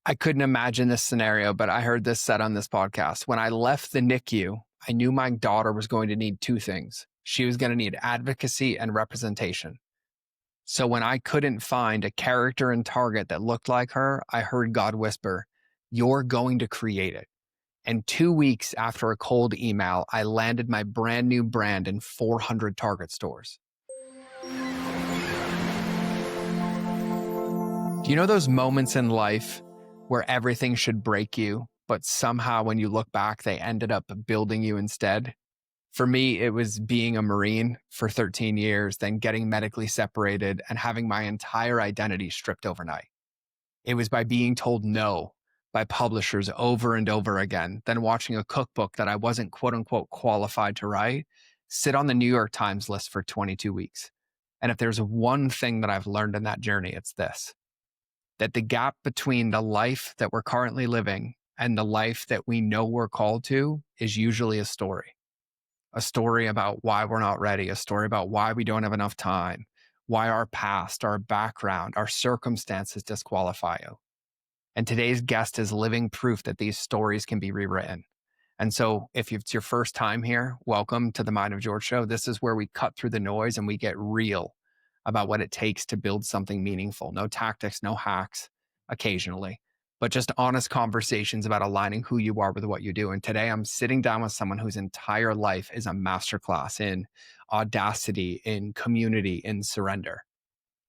I couldn't imagine this scenario, but I heard this said on this podcast. When I left the NICU, I knew my daughter was going to need two things. She was going to need advocacy and representation. So when I couldn't find a character in Target that looked like her, I heard God whisper, "You're going to create it." And 2 weeks after a cold email, I landed my brand new brand in 400 Target stores. Do you know those moments in life where everything should break you, but somehow when you look back, they ended up building you instead? For me, it was being a Marine for 13 years, then getting medically separated and having my entire identity stripped overnight. It was by being told no by publishers over and over again, then watching a cookbook that I wasn't quote unquote qualified to write sit on the New York Times list for 22 weeks. And if there's one thing that I've learned in that journey, it's this: that the gap between the life that we're currently living and the life that we know we're called to is usually a story about why we're not ready, a story about why we don't have enough time, why our past, our background, our circumstances disqualify you. And today's guest is living proof that these stories can be rewritten. And so if it's your first time here, welcome to the Mind of George show. This is where we cut through the noise and we get real about what it takes to build something meaningful. No tactics, no hacks occasionally, but just honest conversations about aligning who you are with what you do. And today I'm sitting down with someone whose entire life is a masterclass in audacity, in community, in surrender.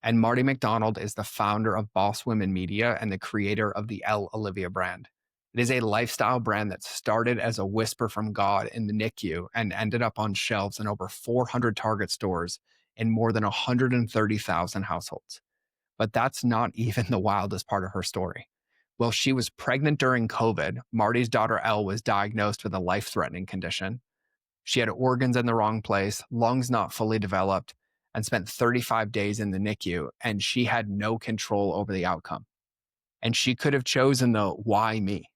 And Marty McDonald is the founder of Boss Women Media and the creator of the Olivia brand. It is a lifestyle brand that started as a whisper from God in the NICU and ended up on shelves in over 400 Target stores in more than 130,000 households. But that's not even the wildest part of her story. Well, she was pregnant during COVID. Marty's daughter, Elle, was diagnosed with a life-threatening condition. She had organs in the wrong place, lungs not fully developed, and spent 35 days in the NICU, and she had no control over the outcome. And she could have chosen the why me.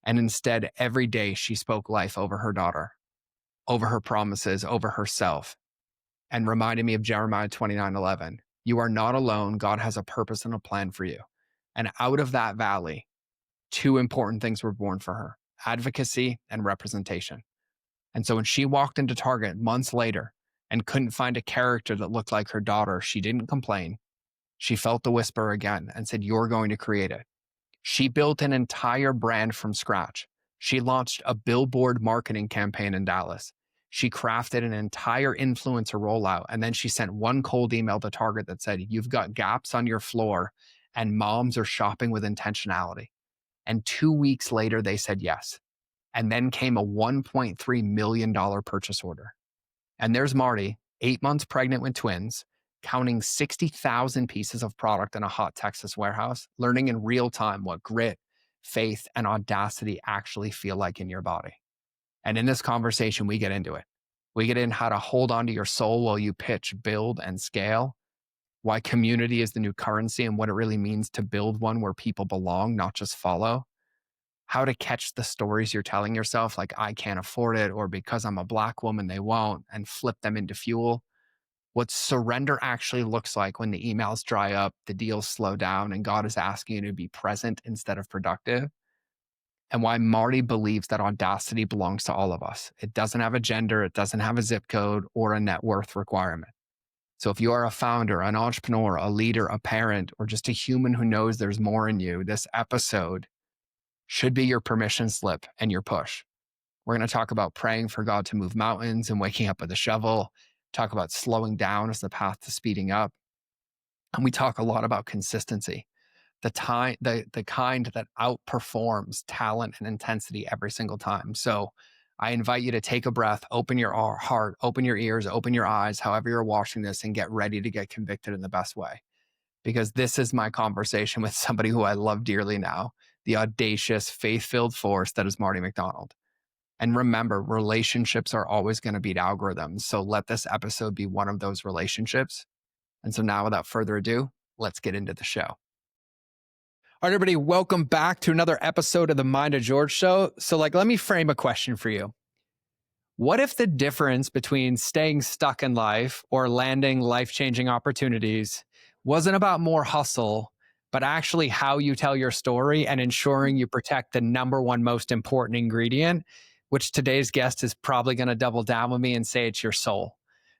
And instead, every day she spoke life over her daughter, over her promises, over herself, and reminded me of Jeremiah 29:11. You are not alone. God has a purpose and a plan for you. And out of that valley, two important things were born for her: advocacy and representation. And so when she walked into Target months later and couldn't find a character that looked like her daughter, she didn't complain. She felt the whisper again and said, "You're going to create it." She built an entire brand from scratch. She launched a billboard marketing campaign in Dallas. She crafted an entire influencer rollout, and then she sent one cold email to Target that said, "You've got gaps on your floor and moms are shopping with intentionality." And 2 weeks later, they said yes. And then came a $1.3 million purchase order. And there's Marty, 8 months pregnant with twins, counting 60,000 pieces of product in a hot Texas warehouse, learning in real time what grit, faith, and audacity actually feel like in your body. And in this conversation, we get into it. We get in how to hold on to your soul while you pitch, build, and scale, why community is the new currency and what it really means to build one where people belong, not just follow, how to catch the stories you're telling yourself, like "I can't afford it," or "because I'm a Black woman, they won't," and flip them into fuel. What surrender actually looks like when the emails dry up, the deals slow down, and God is asking you to be present instead of productive. And why Marty believes that audacity belongs to all of us. It doesn't have a gender, it doesn't have a zip code or a net worth requirement. So if you are a founder, an entrepreneur, a leader, a parent, or just a human who knows there's more in you, this episode should be your permission slip and your push. We're going to talk about praying for God to move mountains and waking up with a shovel, talk about slowing down as the path to speeding up. And we talk a lot about consistency, the kind that outperforms talent and intensity every single time. So I invite you to take a breath, open your heart, open your ears, open your eyes, however you're watching this, and get ready to get convicted in the best way. Because this is my conversation with somebody who I love dearly now, the audacious, faith-filled force that is Marty McDonald. And remember, relationships are always going to beat algorithms. So let this episode be one of those relationships. And so now, without further ado, let's get into the show. All right, everybody, welcome back to another episode of the Mind of George show. So let me frame a question for you. What if the difference between staying stuck in life or landing life-changing opportunities wasn't about more hustle, but actually how you tell your story and ensuring you protect the number one most important ingredient, which today's guest is probably going to double down with me and say it's your soul.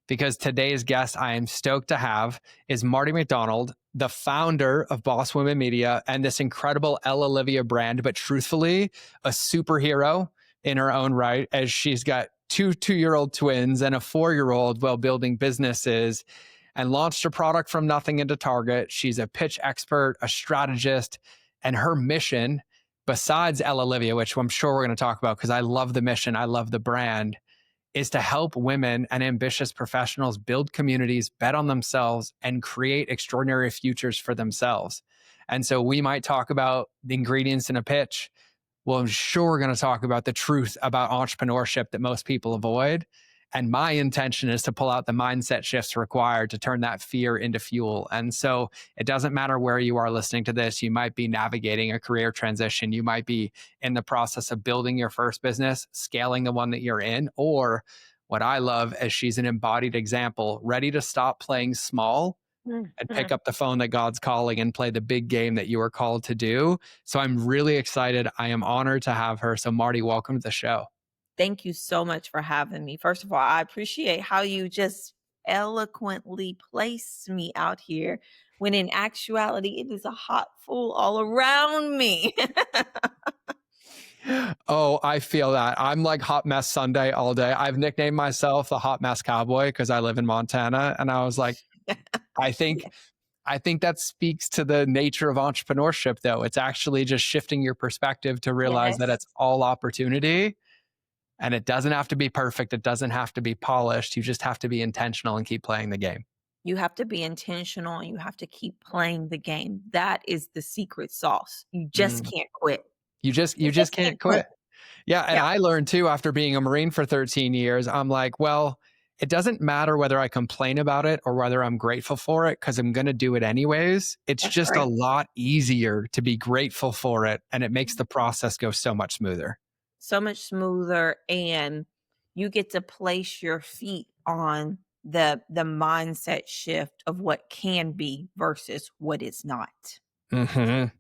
Because today's guest I am stoked to have is Marty McDonald, the founder of Boss Women Media and this incredible Elle Olivia brand, but truthfully, a superhero in her own right, as she's got two-year-old twins and a 4-year-old while building businesses and launched a product from nothing into Target. She's a pitch expert, a strategist, and her mission, besides Elle Olivia, which I'm sure we're going to talk about because I love the mission, I love the brand, is to help women and ambitious professionals build communities, bet on themselves, and create extraordinary futures for themselves. And so we might talk about the ingredients in a pitch. Well, I'm sure we're going to talk about the truth about entrepreneurship that most people avoid. And my intention is to pull out the mindset shifts required to turn that fear into fuel. And so it doesn't matter where you are listening to this. You might be navigating a career transition. You might be in the process of building your first business, scaling the one that you're in, or what I love is she's an embodied example, ready to stop playing small and pick up the phone that God's calling and play the big game that you were called to do. So I'm really excited. I am honored to have her. So Marty, welcome to the show. Thank you so much for having me. First of all, I appreciate how you just eloquently place me out here when in actuality it is a hot fool all around me. Oh, I feel that. I'm like Hot Mess Sunday all day. I've nicknamed myself the Hot Mess Cowboy because I live in Montana. And I was like, I think Yeah. I think that speaks to the nature of entrepreneurship, though. It's actually just shifting your perspective to realize that Yes. it's all opportunity and it doesn't have to be perfect. It doesn't have to be polished. You just have to be intentional and keep playing the game. You have to be intentional and you have to keep playing the game. That is the secret sauce. You just Mm. can't quit. You You just just can't can't quit. quit. Yeah, and Yeah, I learned too after being a Marine for 13 years, I'm like, well, it doesn't matter whether I complain about it or whether I'm grateful for it because I'm going to do it anyways. It's that's just a right. lot easier to be grateful for it and it makes the process go so much smoother. So much smoother, and you get to place your feet on the mindset shift of what can be versus what is not. Mhm.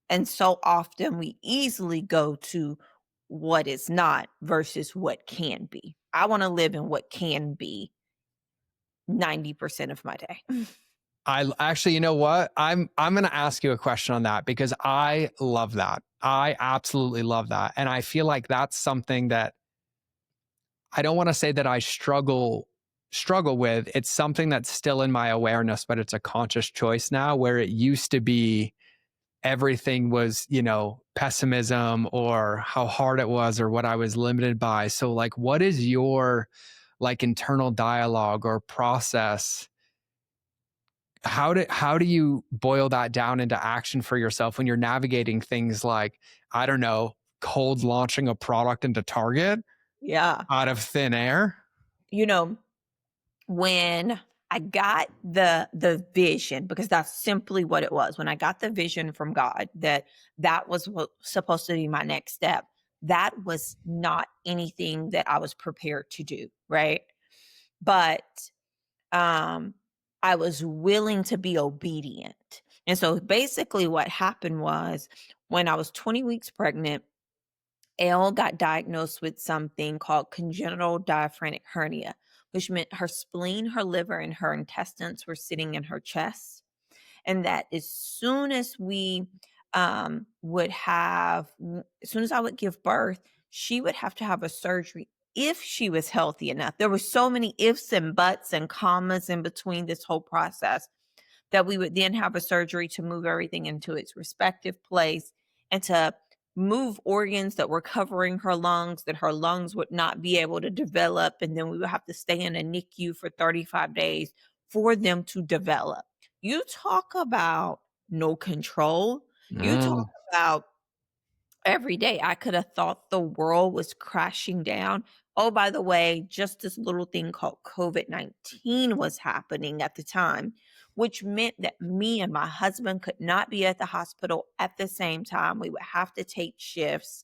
And so often we easily go to what is not versus what can be. I want to live in what can be 90% of my day. I actually, you know what? I'm going to ask you a question on that because I love that. I absolutely love that. And I feel like that's something that I don't want to say that I struggle with. It's something that's still in my awareness, but it's a conscious choice now where it used to be everything was, pessimism or how hard it was or what I was limited by. So like what is your like internal dialogue or process? How do you boil that down into action for yourself when you're navigating things like, I don't know, cold launching a product into Target Yeah. out of thin air? You know, when I got the vision, because that's simply what it was. When I got the vision from God that that was what supposed to be my next step, that was not anything that I was prepared to do, right? But um I was willing to be obedient. And so basically what happened was when I was 20 weeks pregnant, Elle got diagnosed with something called congenital diaphragmatic hernia, which meant her spleen, her liver, and her intestines were sitting in her chest. And that as soon as we as soon as I would give birth, she would have to have a surgery if she was healthy enough. There were so many ifs and buts and commas in between this whole process that we would then have a surgery to move everything into its respective place and to move organs that were covering her lungs that her lungs would not be able to develop. And then we would have to stay in a NICU for 35 days for them to develop. You talk about no control. You talk Mm. about every day I could have thought the world was crashing down. Oh, by the way, just this little thing called COVID-19 was happening at the time, which meant that me and my husband could not be at the hospital at the same time. We would have to take shifts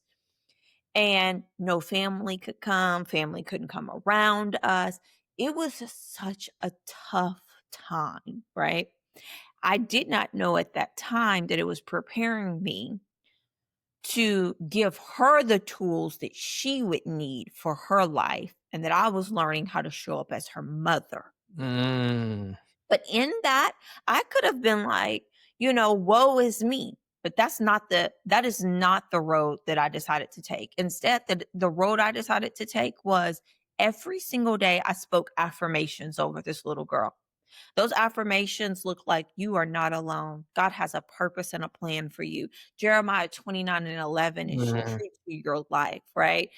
and no family could come, family couldn't come around us. It was just such a tough time, right? I did not know at that time that it was preparing me to give her the tools that she would need for her life, and that I was learning how to show up as her mother. Mm. But in that, I could have been like, woe is me. But that is not the road that I decided to take. Instead, the road I decided to take was every single day I spoke affirmations over this little girl. Those affirmations look like you are not alone. God has a purpose and a plan for you. Jeremiah 29:11 is Mm. true to your life, right?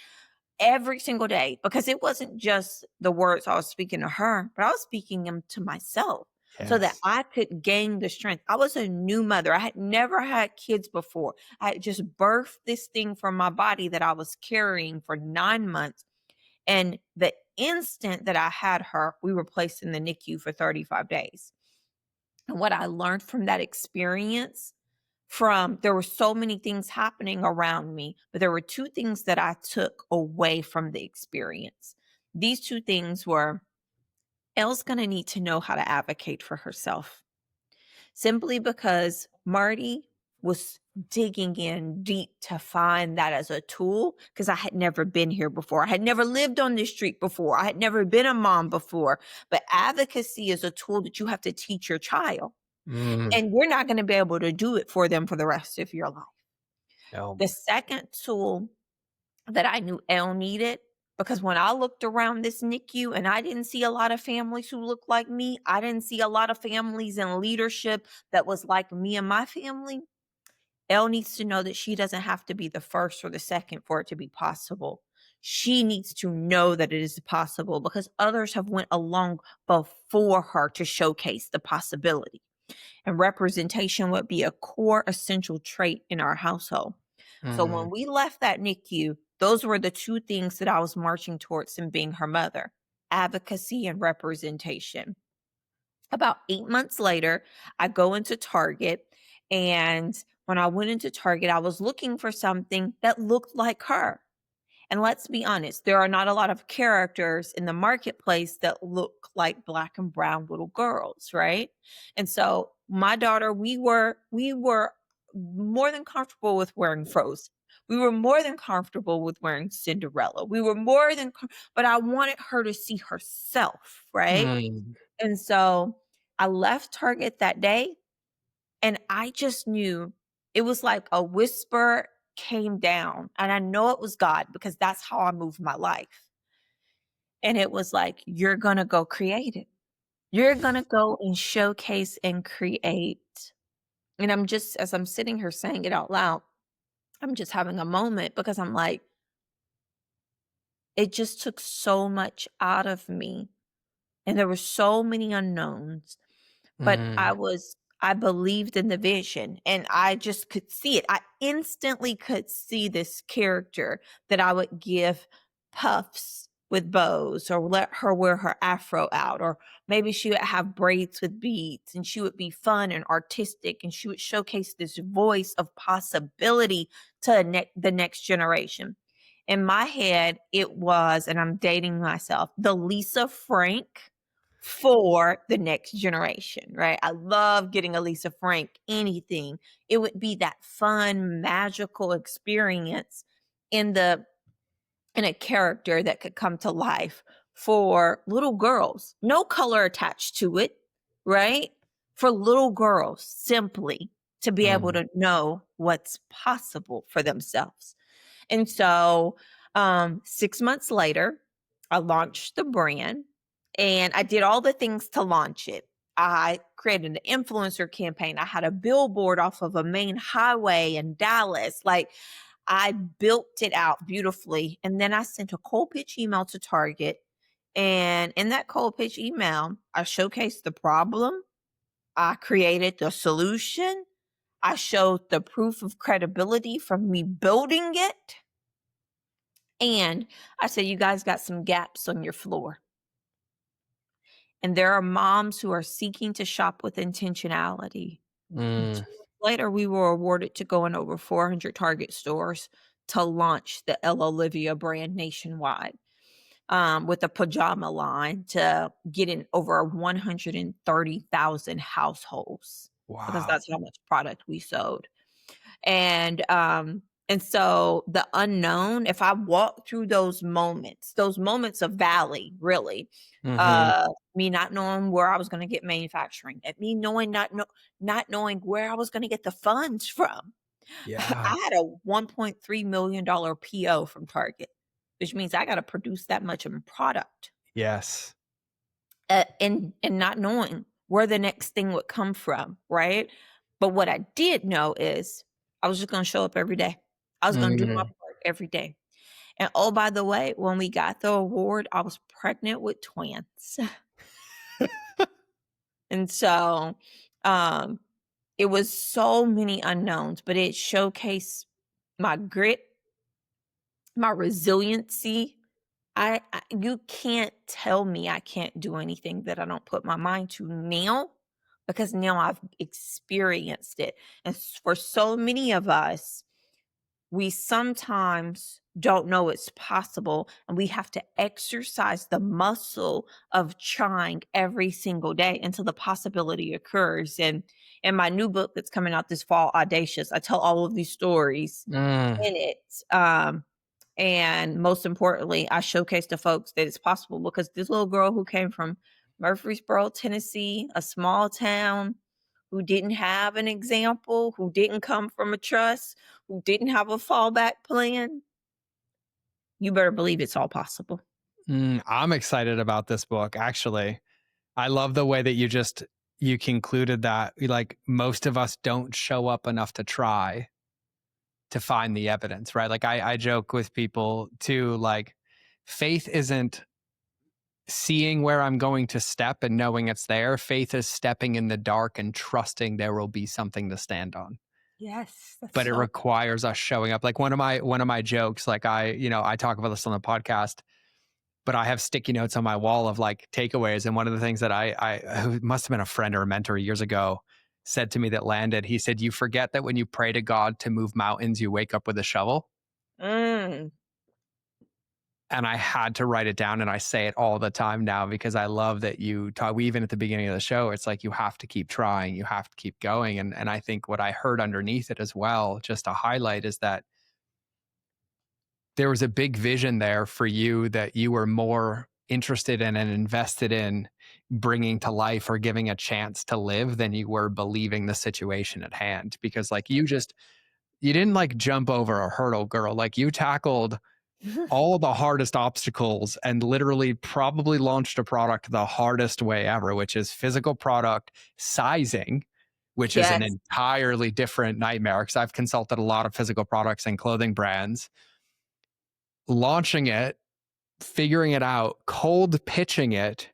Every single day, because it wasn't just the words I was speaking to her, but I was speaking them to myself so that Yes. I could gain the strength. I was a new mother. I had never had kids before. I had just birthed this thing from my body that I was carrying for 9 months. And the instant that I had her, we were placed in the NICU for 35 days. And what I learned from that experience, there were so many things happening around me, but there were two things that I took away from the experience. These two things were, Elle's going to need to know how to advocate for herself, simply because Marty was digging in deep to find that as a tool, because I had never been here before. I had never lived on this street before. I had never been a mom before. But advocacy is a tool that you have to teach your child, Mm. and you're not going to be able to do it for them for the rest of your life. No. The second tool that I knew Elle needed, because when I looked around this NICU and I didn't see a lot of families who looked like me, I didn't see a lot of families in leadership that was like me and my family. Elle needs to know that she doesn't have to be the first or the second for it to be possible. She needs to know that it is possible because others have went along before her to showcase the possibility. And representation would be a core essential trait in our household. So Mm. when we left that NICU, those were the two things that I was marching towards in being her mother: advocacy and representation. About 8 months later, I go into Target. And when I went into Target, I was looking for something that looked like her. And let's be honest, there are not a lot of characters in the marketplace that look like black and brown little girls, right? And so my daughter, we were more than comfortable with wearing Frozen. We were more than comfortable with wearing Cinderella. We were more than, but I wanted her to see herself, right? Mm. And so I left Target that day, and I just knew it was like a whisper came down. And I know it was God because that's how I move my life. And it was like, you're going to go create it. You're going to go and showcase and create. And as I'm sitting here saying it out loud, I'm just having a moment because I'm like, it just took so much out of me. And there were so many unknowns. But Mm. I believed in the vision, and I just could see it. I instantly could see this character that I would give puffs with bows, or let her wear her afro out, or maybe she would have braids with beads, and she would be fun and artistic, and she would showcase this voice of possibility to the next generation. In my head, it was, and I'm dating myself, the Lisa Frank for the next generation, right? I love getting a Lisa Frank anything. It would be that fun, magical experience in a character that could come to life for little girls. No color attached to it, right? For little girls, simply to be able Mm. to know what's possible for themselves. And so 6 months later, I launched the brand, and I did all the things to launch it. I created an influencer campaign. I had a billboard off of a main highway in Dallas. Like, I built it out beautifully. And then I sent a cold pitch email to Target. And in that cold pitch email, I showcased the problem. I created the solution. I showed the proof of credibility from me building it. And I said, you guys got some gaps on your floor. And there are moms who are seeking to shop with intentionality. And Mm. 2 months later, we were awarded to go in over 400 Target stores to launch the El Olivia brand nationwide, with a pajama line, to get in over 130,000 households. because Wow. that's how much product we sold. And so the unknown, if I walk through those moments of valley, really, Mhm. me not knowing where I was gonna get manufacturing, and me knowing not knowing where I was gonna get the funds from. Yeah. I had a $1.3 million PO from Target, which means I gotta produce that much in product, Yes. and not knowing where the next thing would come from, right? But what I did know is I was just gonna show up every day. I was gonna do my Mm. part every day. And oh, by the way, when we got the award, I was pregnant with twins. And so, um, it was so many unknowns, but it showcased my grit, my resiliency. I you can't tell me I can't do anything that I don't put my mind to now, because now I've experienced it. And for so many of us, we sometimes don't know it's possible, and we have to exercise the muscle of trying every single day until the possibility occurs. And in my new book that's coming out this fall, Audacious, I tell all of these stories Mm. in it. And most importantly, I showcase to folks that it's possible, because this little girl who came from Murfreesboro, Tennessee, a small town, who didn't have an example, who didn't come from a trust, who didn't have a fallback plan, you better believe it's all possible. I'm excited about this book, actually. I love the way that you concluded that, like, most of us don't show up enough to try to find the evidence, right? Like, I joke with people too, like, faith isn't seeing where I'm going to step and knowing it's there. Faith is stepping in the dark and trusting there will be something to stand on. Yes, that's But it so requires us showing up. Like, one of my jokes, like, I talk about this on the podcast, but I have sticky notes on my wall of like takeaways. And one of the things that I who must have been a friend or a mentor years ago said to me that landed, he said, "You forget that when you pray to God to move mountains, you wake up with a shovel." mm, And I had to write it down, and I say it all the time now because I love that you talk. We even at the beginning of the show, it's like you have to keep trying, you have to keep going. And I think what I heard underneath it as well, just to highlight, is that there was a big vision there for you that you were more interested in and invested in bringing to life or giving a chance to live than you were believing the situation at hand. Because like you didn't like jump over a hurdle, girl. Like you tackled all the hardest obstacles and literally probably launched a product the hardest way ever, which is physical product sizing, which is an yes, entirely different nightmare. Because I've consulted a lot of physical products and clothing brands. Launching it, figuring it out, cold pitching it,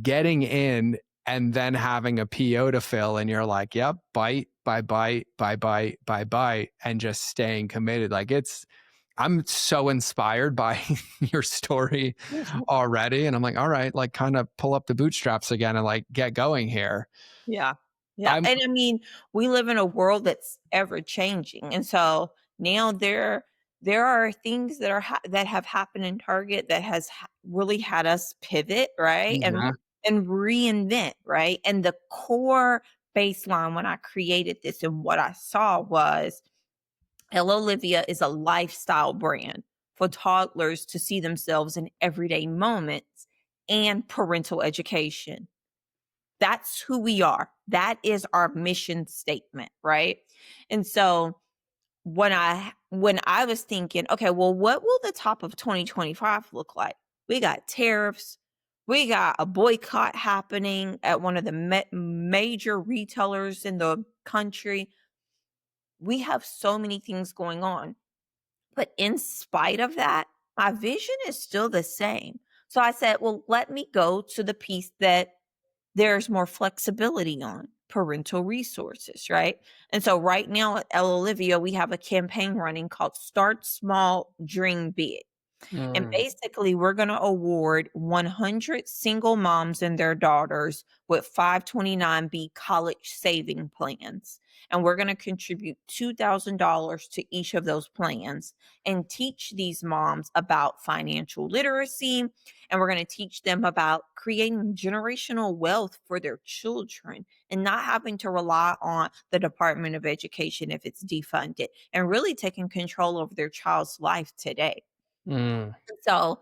getting in, and then having a PO to fill. And you're like, yep, bite by bite by bite by bite, and just staying committed. I'm so inspired by your story already. And I'm like, all right, like kind of pull up the bootstraps again and like get going here. yeah, yeah. I'm, And I mean, we live in a world that's ever changing, and so now there are things that that have happened in Target that has really had us pivot, right, yeah. and reinvent, right. And the core baseline when I created this and what I saw was, Hello Olivia is a lifestyle brand for toddlers to see themselves in everyday moments and parental education. That's who we are. That is our mission statement, right? And so when I was thinking, okay, well, what will the top of 2025 look like? We got tariffs. We got a boycott happening at one of the major retailers in the country. We have so many things going on. But in spite of that, my vision is still the same. So I said, well, let me go to the piece that there's more flexibility on parental resources, right? And so right now at El Olivia, we have a campaign running called Start Small, Dream Big. And Mm. basically, we're going to award 100 single moms and their daughters with 529B college saving plans. And we're going to contribute $2,000 to each of those plans and teach these moms about financial literacy. And we're going to teach them about creating generational wealth for their children and not having to rely on the Department of Education if it's defunded, and really taking control over their child's life today. Mm. So,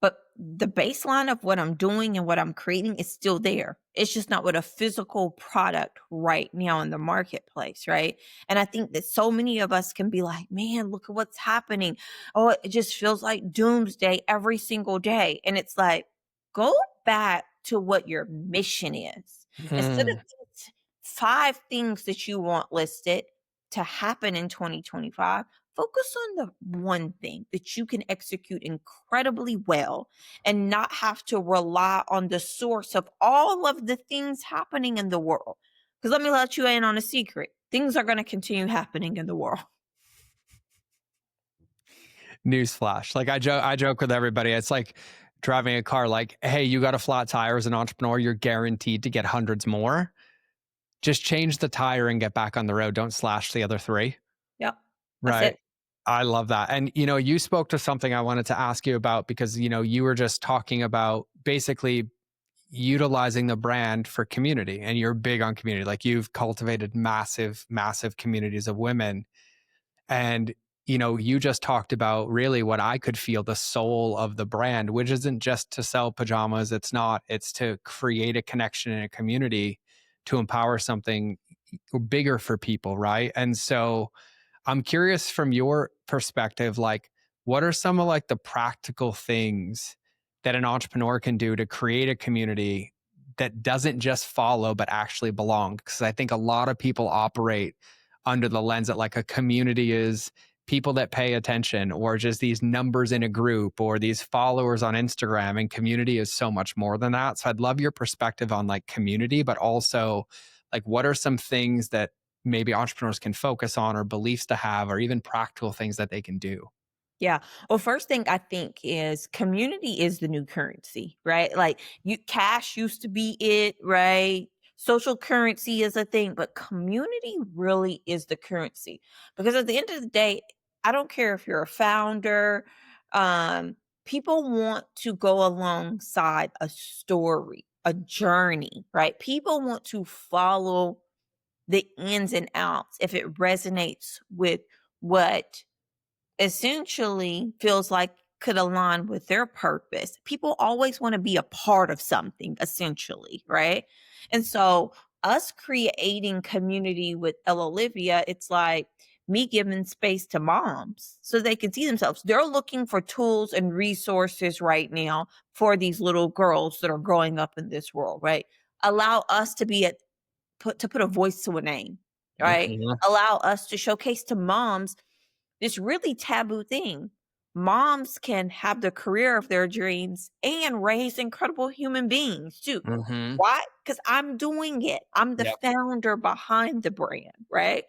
but the baseline of what I'm doing and what I'm creating is still there. It's just not with a physical product right now in the marketplace, right? And I think that so many of us can be like, man, look at what's happening. Oh, it just feels like doomsday every single day. And it's like, go back to what your mission is. Instead of Mm. these 5 things that you want listed to happen in 2025, focus on the one thing that you can execute incredibly well and not have to rely on the source of all of the things happening in the world. Because let me let you in on a secret, things are going to continue happening in the world. Newsflash. Like I joke with everybody. It's like driving a car. Like, hey, you got a flat tire as an entrepreneur, you're guaranteed to get hundreds more. Just change the tire and get back on the road. Don't slash the other three. Yep. That's Right. it. I love that. And you spoke to something I wanted to ask you about because you were just talking about basically utilizing the brand for community, and you're big on community. Like you've cultivated massive, massive communities of women. And you just talked about really what I could feel the soul of the brand, which isn't just to sell pajamas. It's to create a connection in a community to empower something bigger for people. Right. And so I'm curious from your perspective, like, what are some of like the practical things that an entrepreneur can do to create a community that doesn't just follow, but actually belong? Because I think a lot of people operate under the lens that like a community is people that pay attention or just these numbers in a group or these followers on Instagram, and community is so much more than that. So I'd love your perspective on like community, but also like what are some things that maybe entrepreneurs can focus on or beliefs to have or even practical things that they can do? Yeah. Well, first thing I think is community is the new currency, right? Like you cash used to be it, right? Social currency is a thing, but community really is the currency. Because at the end of the day, I don't care if you're a founder, um, people want to go alongside a story, a journey, right? People want to follow the ins and outs if it resonates with what essentially feels like could align with their purpose. People always want to be a part of something, essentially, right? And so, us creating community with Ella Olivia, it's like me giving space to moms so they can see themselves. They're looking for tools and resources right now for these little girls that are growing up in this world, right? Allow us to be put a voice to a name, right? Mhm. Allow us to showcase to moms this really taboo thing. Moms can have the career of their dreams and raise incredible human beings too. Mhm. Why? Because I'm doing it. I'm the Yep. founder behind the brand, right?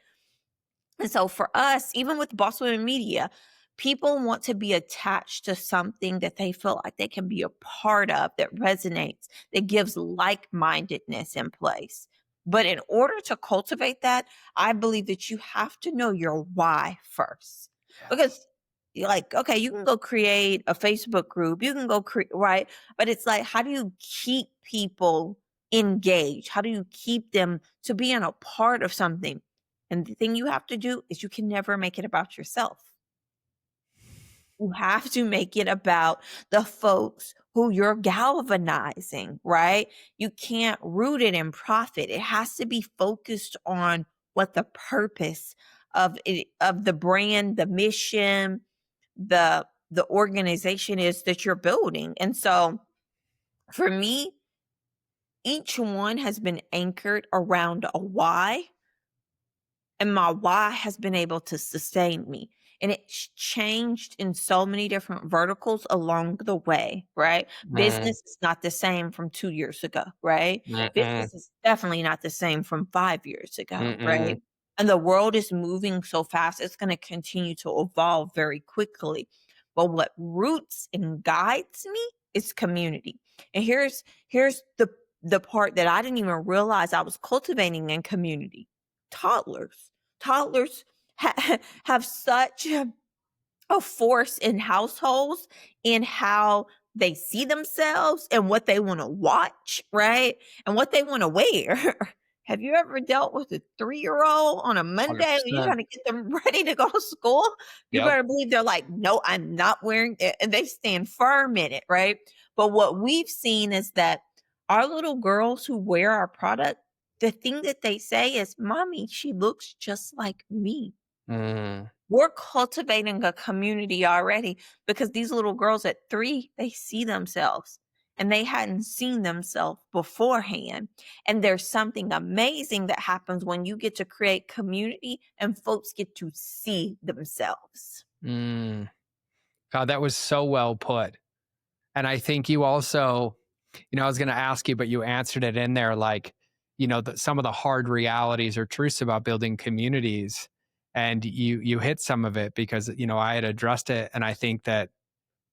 And so for us, even with Boss Women Media, people want to be attached to something that they feel like they can be a part of, that resonates, that gives like mindedness in place. But in order to cultivate that, I believe that you have to know your why first. Because Yes. you're like, okay, you can go create a Facebook group, you can go create, right? But it's like, how do you keep people engaged? How do you keep them to being a part of something? And the thing you have to do is you can never make it about yourself. You have to make it about the folks who you're galvanizing, right? You can't root it in profit. It has to be focused on what the purpose of the brand, the mission, the organization is that you're building. And so for me, each one has been anchored around a why, and my why has been able to sustain me. And it's changed in so many different verticals along the way, right? Mm. Business is not the same from 2 years ago, right? Mm-mm. Business is definitely not the same from 5 years ago, right? Mm-mm. And the world is moving so fast, it's going to continue to evolve very quickly. But what roots and guides me is community. And here's the part that I didn't even realize I was cultivating in community. Toddlers. Toddlers have such a force in households in how they see themselves and what they want to watch, right? And what they want to wear. Have you ever dealt with a 3-year-old on a Monday when you're 100%. trying to get them ready to go to school? You Yep. better believe they're like, no, I'm not wearing it. And they stand firm in it, right? But what we've seen is that our little girls who wear our product, the thing that they say is, Mommy, she looks just like me. Mm. We're cultivating a community already because these little girls at 3, they see themselves and they hadn't seen themselves beforehand. And there's something amazing that happens when you get to create community and folks get to see themselves. Mm. God, that was so well put. And I think you also, I was going to ask you, but you answered it in there like, some of the hard realities or truths about building communities. And you hit some of it because, I had addressed it. And I think that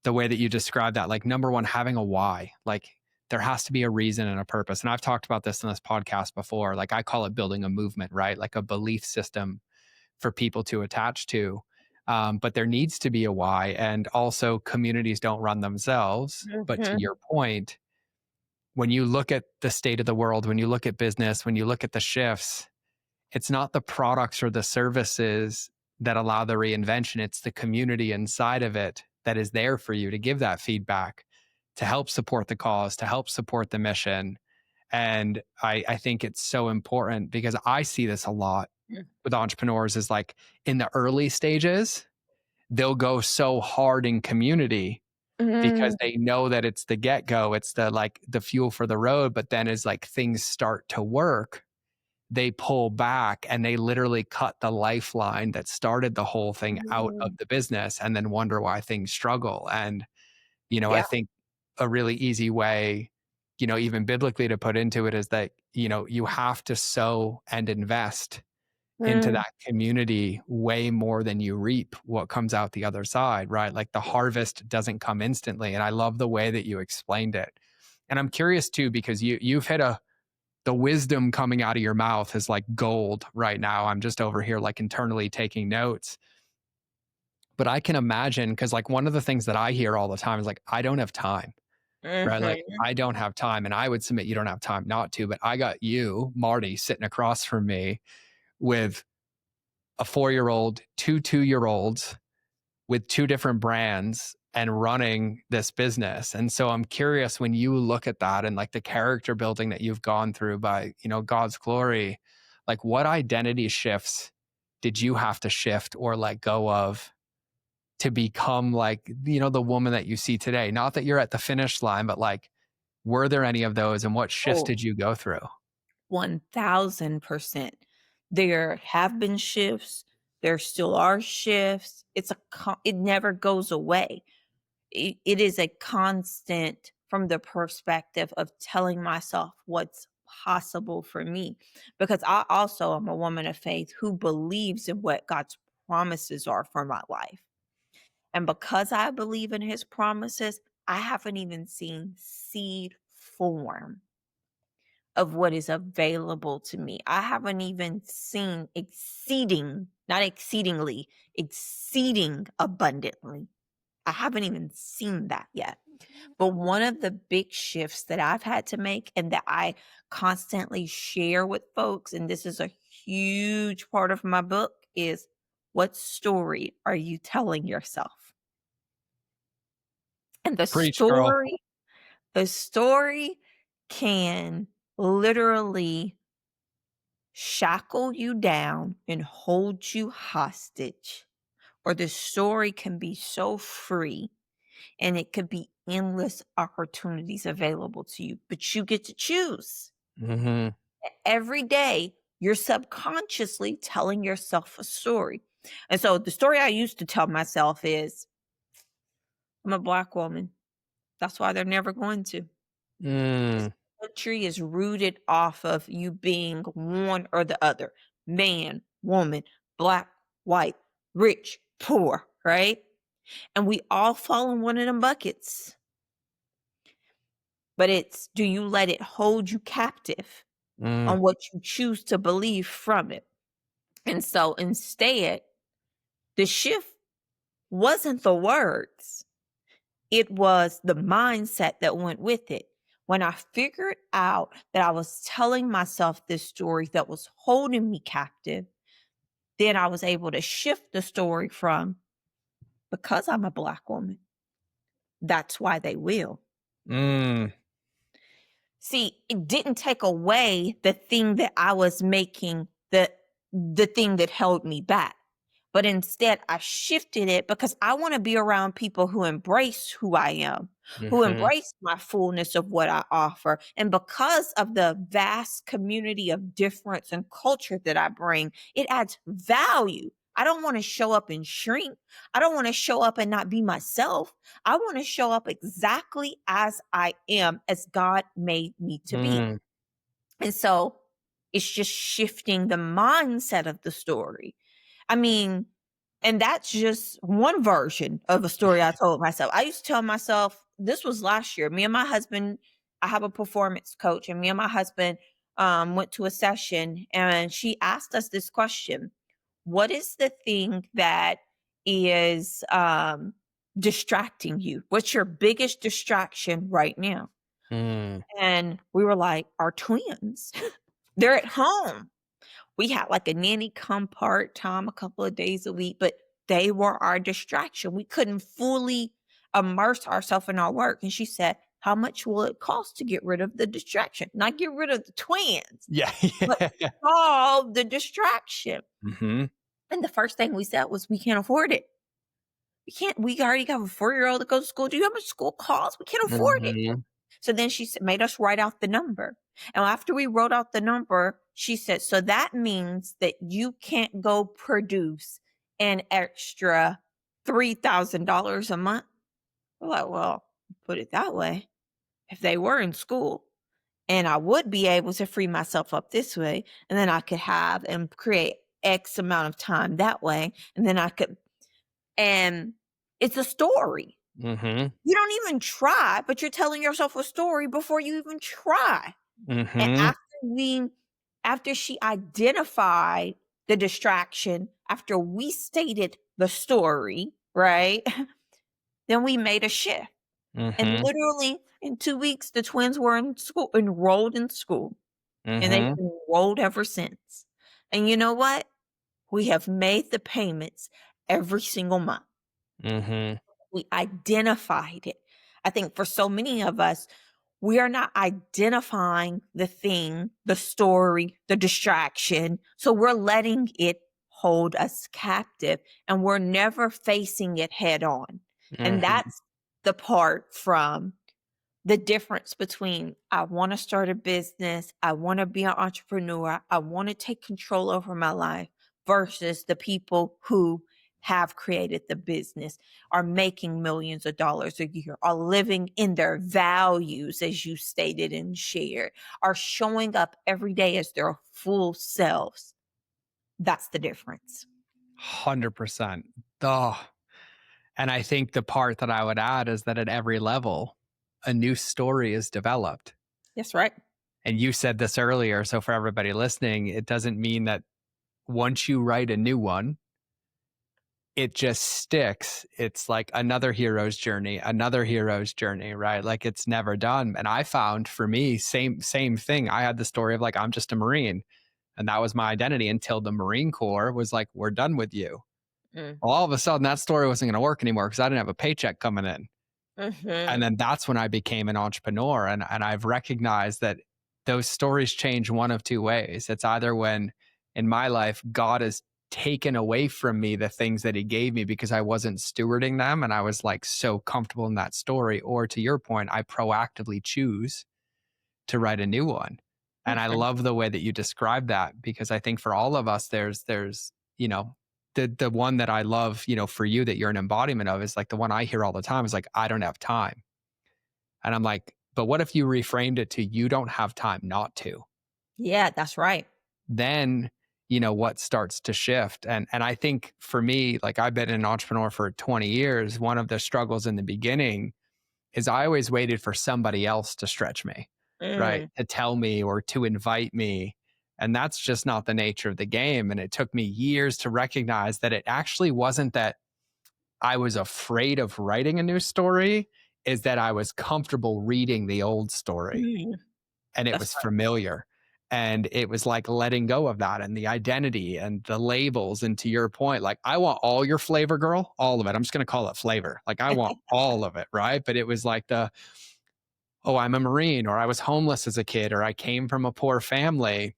the way that you described that, like, number one, having a why, like, there has to be a reason and a purpose. And I've talked about this in this podcast before. Like, I call it building a movement, right? Like a belief system for people to attach to. But there needs to be a why. And also, communities don't run themselves. But to Mhm. your point, when you look at the state of the world, when you look at business, when you look at the shifts, it's not the products or the services that allow the reinvention. It's the community inside of it that is there for you to give that feedback, to help support the cause, to help support the mission. And I think it's so important because I see this a lot with entrepreneurs is like in the early stages, they'll go so hard in community because Mhm. they know that it's the get go, it's the like the fuel for the road. But then as like things start to work, they pull back and they literally cut the lifeline that started the whole thing out of Mhm. the business and then wonder why things struggle. And, I Yeah. think a really easy way, even biblically to put into it is that, you have to sow and invest into Mm. that community way more than you reap what comes out the other side, right? Like the harvest doesn't come instantly. And I love the way that you explained it. And I'm curious too, because you've hit the wisdom coming out of your mouth is like gold right now. I'm just over here like internally taking notes. But I can imagine because like one of the things that I hear all the time is like, I don't have time, right? Like Mhm. I don't have time. And I would submit you don't have time not to, but I got you, Marty, sitting across from me with a 4-year-old, 2 2-year-olds with 2 different brands and running this business. And so I'm curious when you look at that and like the character building that you've gone through by, God's glory, like what identity shifts did you have to shift or let go of to become like, the woman that you see today? Not that you're at the finish line, but like, were there any of those and what shifts Oh, did you go through? 1000%. There have been shifts. There still are shifts. It never goes away. It is a constant from the perspective of telling myself what's possible for me. Because I also am a woman of faith who believes in what God's promises are for my life. And because I believe in his promises, I haven't even seen seed form of what is available to me. I haven't even seen exceeding, not exceedingly, exceeding abundantly. I haven't even seen that yet. But one of the big shifts that I've had to make and that I constantly share with folks, and this is a huge part of my book, is what story are you telling yourself? And Preach, girl. the story can literally shackle you down and hold you hostage, or the story can be so free and it could be endless opportunities available to you, but you get to choose. Hmm. Every day, you're subconsciously telling yourself a story. And so the story I used to tell myself is, I'm a Black woman. That's why they're never going to. This Mm. country is rooted off of you being one or the other, man, woman, Black, white, rich, poor, right? And we all fall in one of them buckets. But it's, do you let it hold you captive Mm, on what you choose to believe from it? And so instead, the shift wasn't the words, it was the mindset that went with it. When I figured out that I was telling myself this story that was holding me captive, then I was able to shift the story from, because I'm a Black woman, that's why they will. mm, See, it didn't take away the thing that I was making the thing that held me back. But instead, I shifted it because I want to be around people who embrace who I am, who mhm, embrace my fullness of what I offer. And because of the vast community of difference and culture that I bring, it adds value. I don't want to show up and shrink. I don't want to show up and not be myself. I want to show up exactly as I am, as God made me to be. mm, And so it's just shifting the mindset of the story. I mean, and that's just one version of a story I told myself. I used to tell myself, this was last year. Me and my husband, I have a performance coach, and me and my husband went to a session, and she asked us this question: what is the thing that is distracting you? What's your biggest distraction right now? mm, And we were like, our twins. They're at home. We had like a nanny come part time a couple of days a week, but they were our distraction. We couldn't fully immerse ourselves in our work. And she said, how much will it cost to get rid of the distraction? Not get rid of the twins, yeah, but yeah. solve the distraction. Mhm, And the first thing we said was, we can't afford it. We already have a 4-year-old that goes to school. Do you know how much school costs? We can't afford it. mhm, So then she made us write out the number. And after we wrote out the number, she said, so that means that you can't go produce an extra $3,000 a month. We're like, well, put it that way. If they were in school, and I would be able to free myself up this way, and then I could have and create X amount of time that way. And then I could, and it's a story. mhm, You don't even try, but you're telling yourself a story before you even try. And mhm, after she identified the distraction, after we stated the story, right? Then we made a shift. And mhm, literally in 2 weeks, the twins were in school, enrolled in school, and they've mhm, been enrolled ever since. And you know what? We have made the payments every single month. mhm, We identified it. I think for so many of us, we are not identifying the thing, the story, the distraction. So we're letting it hold us captive, and we're never facing it head on. And mhm, that's the part from the difference between, I want to start a business, I want to be an entrepreneur, I want to take control over my life, versus the people who have created the business, are making millions of dollars a year, are living in their values, as you stated and shared, are showing up every day as their full selves. That's the difference. 100%. Oh, and I think the part that I would add is that at every level, a new story is developed. That's right. And you said this earlier, so for everybody listening, it doesn't mean that once you write a new one, it just sticks. It's like another hero's journey, right? Like it's never done. And I found for me, same thing. I had the story of like I'm just a Marine, and that was my identity until the Marine Corps was like, we're done with you. Mm. Well, all of a sudden that story wasn't going to work anymore because I didn't have a paycheck coming in. And Hmm. then that's when I became an entrepreneur. And I've recognized that those stories change one of two ways. It's either when in my life, God has taken away from me the things that he gave me because I wasn't stewarding them and I was like so comfortable in that story. Or to your point, I proactively choose to write a new one. And I Hmm. love the way that you describe that because I think for all of us, there's, the one that I love, for you that you're an embodiment of is like the one I hear all the time is like, I don't have time. And I'm like, but what if you reframed it to you don't have time not to? Yeah, that's right. Then what starts to shift. And I think for me, like I've been an entrepreneur for 20 years. One of the struggles in the beginning is I always waited for somebody else to stretch me, right? Mm, To tell me or to invite me. And that's just not the nature of the game. And it took me years to recognize that it actually wasn't that I was afraid of writing a new story, is that I was comfortable reading the old story mm, and it that's was right. familiar. And it was like letting go of that and the identity and the labels. And to your point, like, I want all your flavor, girl, all of it. I'm just going to call it flavor. Like, I want all of it. Right. But it was like oh, I'm a Marine, or I was homeless as a kid, or I came from a poor family,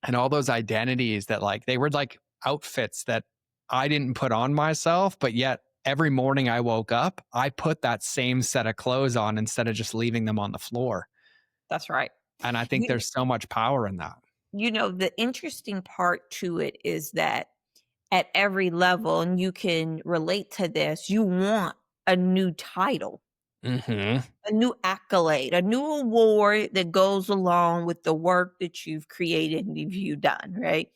and all those identities that, like, they were like outfits that I didn't put on myself, but yet every morning I woke up, I put that same set of clothes on instead of just leaving them on the floor. That's right. And I think You there's so much power in that. the interesting part to it is that at every level, and you can relate to this, you want a new title, Hmm. a new accolade, a new award that goes along with the work that you've created and you've done, right?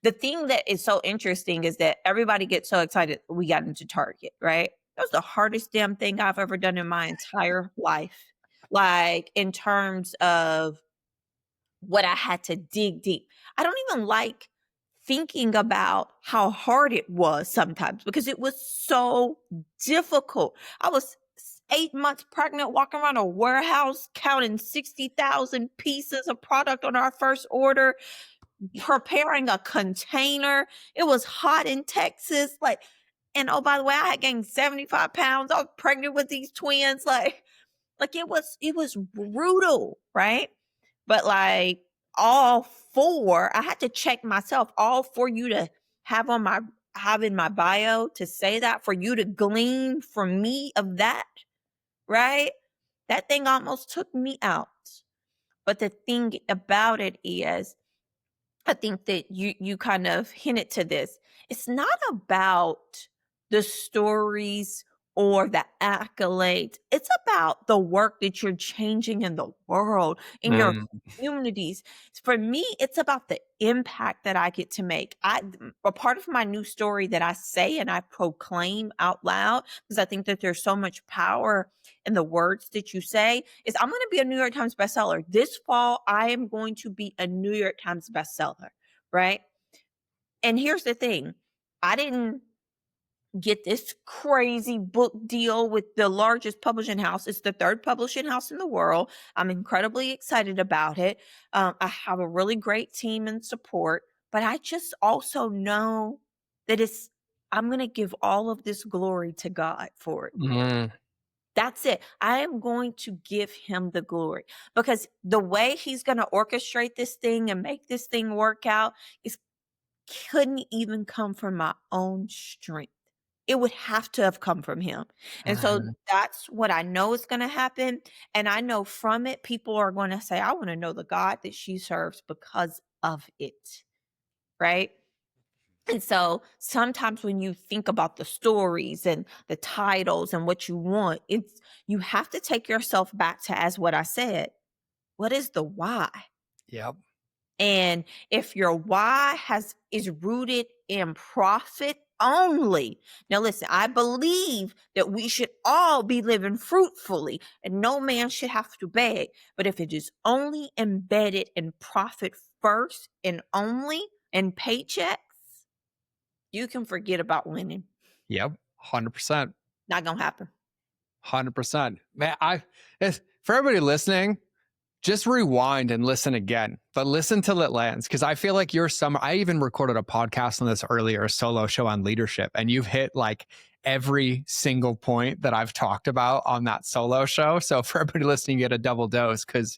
The thing that is so interesting is that everybody gets so excited we got into Target, right? That was the hardest damn thing I've ever done in my entire life. Like in terms of what I had to dig deep. I don't even like thinking about how hard it was sometimes because it was so difficult. I was 8 months pregnant, walking around a warehouse counting 60,000 pieces of product on our first order, preparing a container. It was hot in Texas. And oh, by the way, I had gained 75 pounds. I was pregnant with these twins. Like it was brutal, right? But like all four, I had to check myself. All for you to have in my bio to say that, for you to glean from me of that, right? That thing almost took me out. But the thing about it is, I think that you kind of hinted to this. It's not about the stories or the accolades. It's about the work that you're changing in the world, in your Mm. communities. For me, it's about the impact that I get to make. A part of my new story that I say and I proclaim out loud, because I think that there's so much power in the words that you say, is I'm going to be a New York Times bestseller. This fall, I am going to be a New York Times bestseller, right? And here's the thing, I didn't get this crazy book deal with the largest publishing house. It's the third publishing house in the world. I'm incredibly excited about it. I have a really great team and support, but I just also know that I'm going to give all of this glory to God for it. Mm. That's it. I am going to give him the glory because the way he's going to orchestrate this thing and make this thing work out is couldn't even come from my own strength. It would have to have come from him. And so Mhm. that's what I know is going to happen. And I know from it, people are going to say, I want to know the God that she serves because of it. Right. And so sometimes when you think about the stories and the titles and what you want, you have to take yourself back to, as what I said, what is the why? Yep. And if your why is rooted in profit only. Now listen, I believe that we should all be living fruitfully and no man should have to beg. But if it is only embedded in profit first and only in paychecks, you can forget about winning. Yep. 100%. Not gonna happen. 100%. Man, for everybody listening, just rewind and listen again, but listen till it lands. Cause I feel like I even recorded a podcast on this earlier, a solo show on leadership, and you've hit like every single point that I've talked about on that solo show. So for everybody listening, you get a double dose because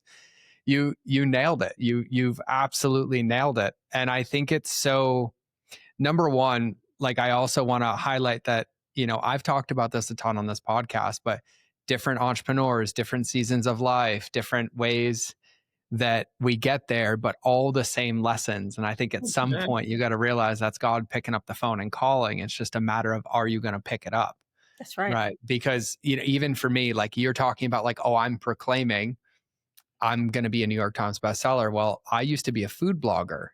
you nailed it. You've absolutely nailed it. And I think it's so, number one, like, I also want to highlight that, I've talked about this a ton on this podcast, but different entrepreneurs, different seasons of life, different ways that we get there, but all the same lessons. And I think at some Mhm. point you got to realize that's God picking up the phone and calling. It's just a matter of, are you going to pick it up? That's right. Right. Because, even for me, like you're talking about, like, oh, I'm proclaiming I'm going to be a New York Times bestseller. Well, I used to be a food blogger.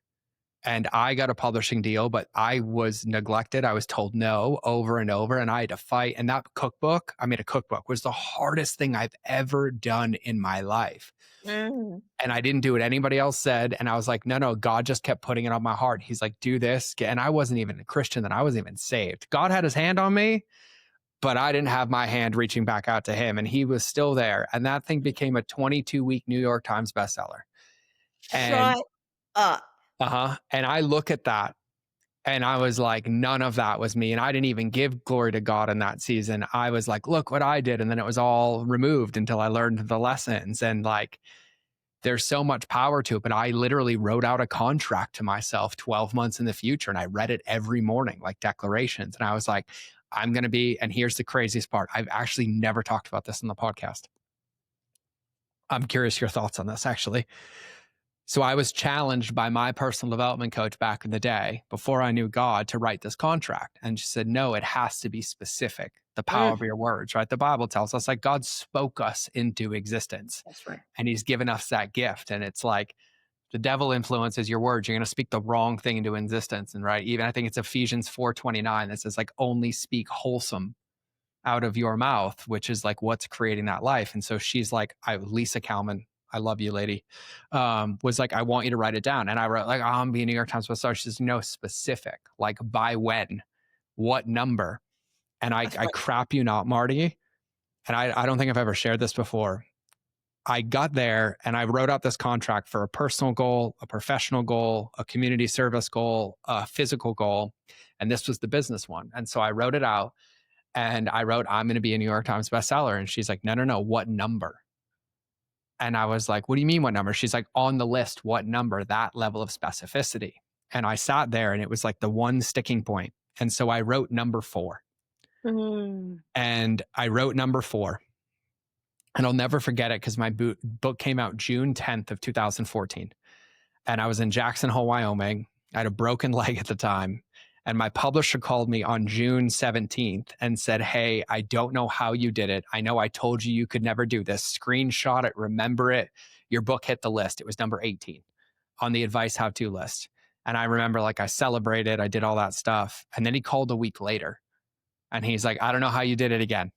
and I got a publishing deal, but I was neglected. I was told no over and over, and I had to fight. And that cookbook, I made a cookbook, was the hardest thing I've ever done in my life. Mm. And I didn't do what anybody else said. And I was like, no, no, God just kept putting it on my heart. He's like, do this. And I wasn't even a Christian then. I wasn't even saved. God had his hand on me, but I didn't have my hand reaching back out to him. And he was still there. And that thing became a 22-week New York Times bestseller. And Shut up. and I look at that and I was like, none of that was me. And I didn't even give glory to God in that season. I was like, look what I did. And then it was all removed until I learned the lessons. And like, there's so much power to it. But I literally wrote out a contract to myself 12 months in the future. And I read it every morning, like declarations. And I was like, I'm going to be, and here's the craziest part. I've actually never talked about this on the podcast. I'm curious your thoughts on this, actually. So I was challenged by my personal development coach back in the day, before I knew God, to write this contract. And she said, no, it has to be specific. The power Mm, of your words, right? The Bible tells us like God spoke us into existence that's right. and he's given us that gift. And it's like the devil influences your words. You're going to speak the wrong thing into existence. And right. Even I think it's Ephesians 4:29 that says like only speak wholesome out of your mouth, which is like what's creating that life. And so she's like, Lisa Kalman, I love you, lady, was like, I want you to write it down. And I wrote like, oh, I'm being New York Times bestseller. She says, no, specific, like by when, what number. And I That's right. crap you not, Marty. And I don't think I've ever shared this before. I got there and I wrote out this contract for a personal goal, a professional goal, a community service goal, a physical goal. And this was the business one. And so I wrote it out and I wrote, I'm going to be a New York Times bestseller. And she's like, no, no, no, what number? And I was like, what do you mean, what number? She's like, on the list, what number? That level of specificity. And I sat there and it was like the one sticking point. And so I wrote number 4. Mm. And I wrote number 4. And I'll never forget it because my book came out June 10th of 2014. And I was in Jackson Hole, Wyoming. I had a broken leg at the time. And my publisher called me on June 17th and said, hey, I don't know how you did it. I know I told you could never do this. Screenshot it, remember it. Your book hit the list. It was number 18 on the advice how-to list. And I remember like I celebrated, I did all that stuff. And then he called a week later and he's like, I don't know how you did it again.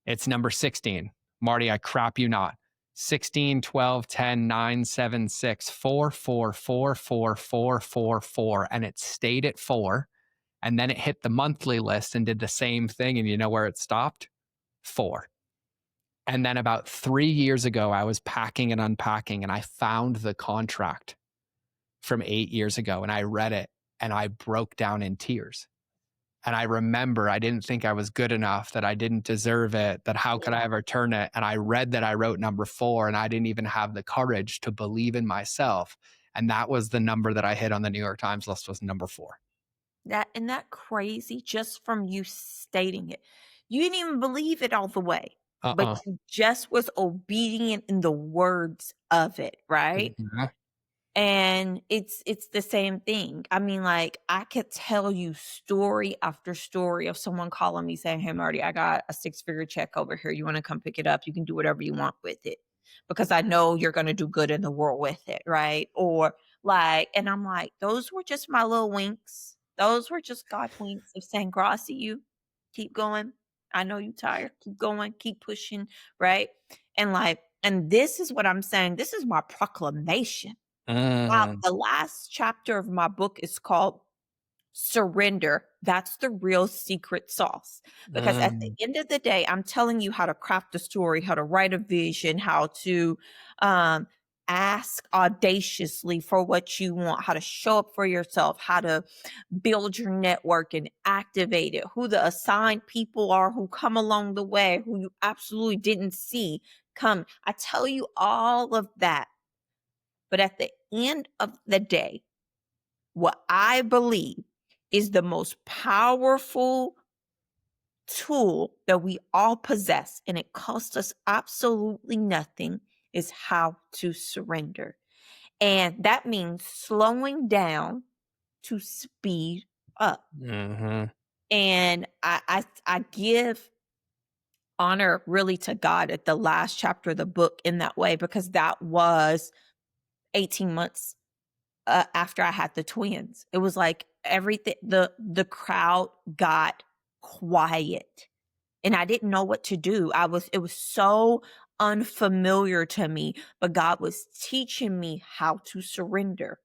It's number 16. Marty, I crap you not. 16, 12, 10, 9, 7, 6, 4, 4, 4, 4, 4, 4, 4. And it stayed at 4. And then it hit the monthly list and did the same thing. And you know where it stopped? 4. And then about 3 years ago, I was packing and unpacking and I found the contract from 8 years ago and I read it and I broke down in tears. And I remember I didn't think I was good enough, that I didn't deserve it, that how could I ever turn it? And I read that I wrote number 4 and I didn't even have the courage to believe in myself. And that was the number that I hit on the New York Times list, was number 4. Isn't that crazy just from you stating it? You didn't even believe it all the way, but Uh-uh. you just was obedient in the words of it, right? Mhm. And it's the same thing. I mean, like, I could tell you story after story of someone calling me saying, "Hey, Marty, I got a 6-figure check over here. You want to come pick it up? You can do whatever you want with it because I know you're going to do good in the world with it." Right. Or like, and I'm like, those were just my little winks. Those were just God winks of saying, "Girl, I see you. Keep going. I know you tired. Keep going. Keep pushing." Right. And like, and this is what I'm saying. This is my proclamation. Now, Mm, the last chapter of my book is called Surrender. That's the real secret sauce. Because at the mm, end of the day, I'm telling you how to craft a story, how to write a vision, how to um, ask audaciously for what you want, how to show up for yourself, how to build your network and activate it, who the assigned people are who come along the way, who you absolutely didn't see come. I tell you all of that. But at the end of the day, what I believe is the most powerful tool that we all possess, and it costs us absolutely nothing, is how to surrender. And that means slowing down to speed up. mhm, And I give honor really to God at the last chapter of the book in that way, because that was 18 months after I had the twins. It was like everything, the crowd got quiet and I didn't know what to do. It was so unfamiliar to me, but God was teaching me how to surrender,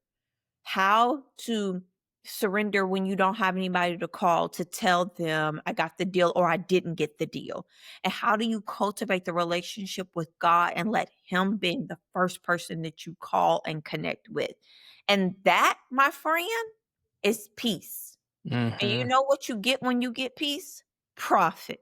how to surrender when you don't have anybody to call to tell them I got the deal or I didn't get the deal. And how do you cultivate the relationship with God and let Him be the first person that you call and connect with? And that, my friend, is peace. And you Mm-hmm. know what you get when you get peace? Profit.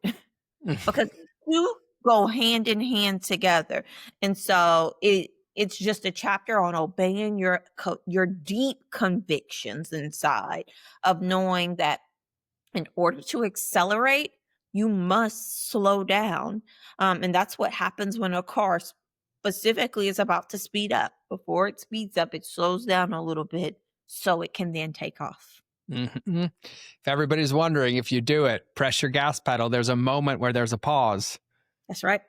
Because you go hand in hand together. And so it's just a chapter on obeying your deep convictions inside of knowing that in order to accelerate, you must slow down. And that's what happens when a car specifically is about to speed up. Before it speeds up, it slows down a little bit so it can then take off. Mm-hmm. If everybody's wondering, if you do it, press your gas pedal. There's a moment where there's a pause That's right.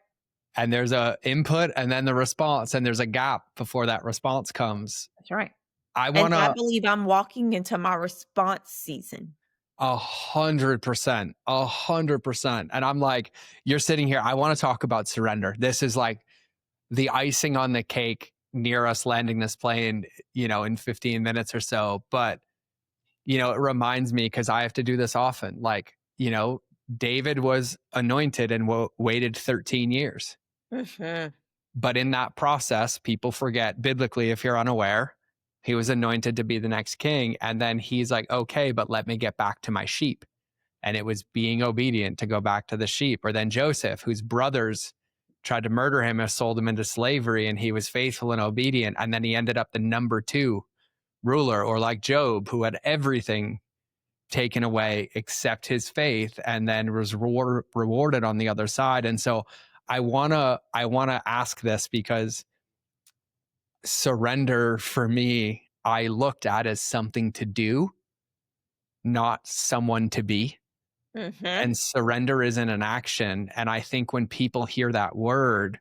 and there's a input and then the response, and there's a gap before that response comes. That's right. I And want I to believe I'm walking into my response season. 100%, 100%. And I'm like, you're sitting here. I want to talk about surrender. This is like the icing on the cake near us landing this plane, in 15 minutes or so. But, it reminds me, because I have to do this often. Like, David was anointed and waited 13 years. Mhm. But in that process, people forget biblically, if you're unaware, he was anointed to be the next king. And then he's like, okay, but let me get back to my sheep. And it was being obedient to go back to the sheep. Or then Joseph, whose brothers tried to murder him and sold him into slavery, and he was faithful and obedient. And then he ended up the number 2 ruler. Or like Job, who had everything taken away except his faith, and then was rewarded on the other side. And so I wanna ask this, because surrender for me, I looked at as something to do, not someone to be. Mhm. And surrender isn't an action. And I think when people hear that word,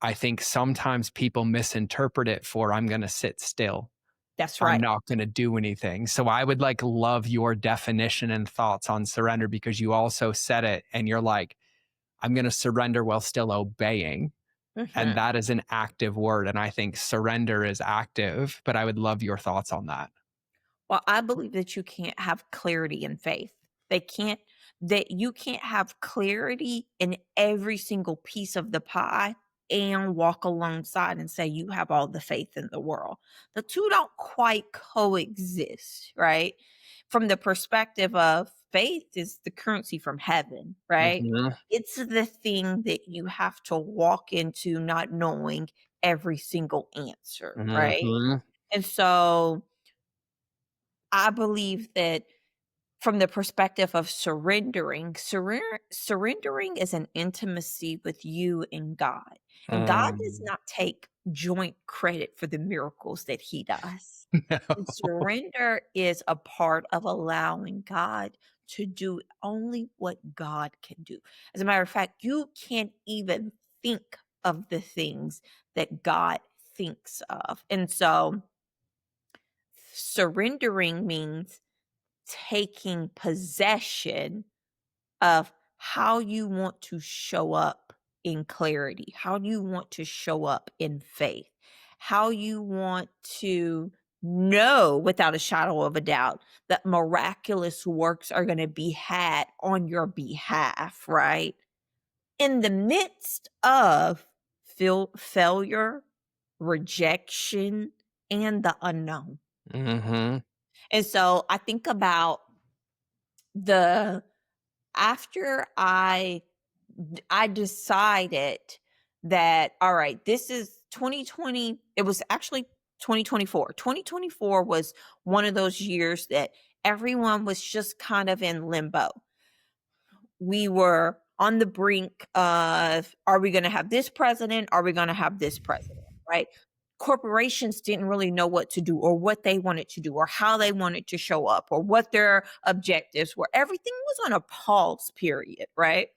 I think sometimes people misinterpret it for, I'm going to sit still. That's I'm right. not going to do anything. So I would love your definition and thoughts on surrender, because you also said it and you're like, I'm going to surrender while still obeying. And Mhm. that is an active word. And I think surrender is active, but I would love your thoughts on that. Well, I believe that you can't have clarity in faith. They can't that you can't have clarity in every single piece of the pie and walk alongside and say you have all the faith in the world. The two don't quite coexist, right? From the perspective of faith is the currency from heaven, right? Mm-hmm. It's the thing that you have to walk into not knowing every single answer, right? Mm-hmm. And so I believe that from the perspective of surrendering is an intimacy with you and God. And God does Um, not take joint credit for the miracles that He does. And no. surrender is a part of allowing God to do only what God can do. As a matter of fact, you can't even think of the things that God thinks of. And so surrendering means taking possession of how you want to show up in clarity, how you want to show up in faith, how you want to know without a shadow of a doubt that miraculous works are going to be had on your behalf, right? In the midst of failure, rejection, and the unknown. Mm-hmm. And so I think about the after I decided that all right, this is 2020, it was actually 2024. 2024 was one of those years that everyone was just kind of in limbo. We were on the brink of, are we going to have this president? Are we going to have this president? Right? Corporations didn't really know what to do or what they wanted to do or how they wanted to show up or what their objectives were. Everything was on a pause period, right?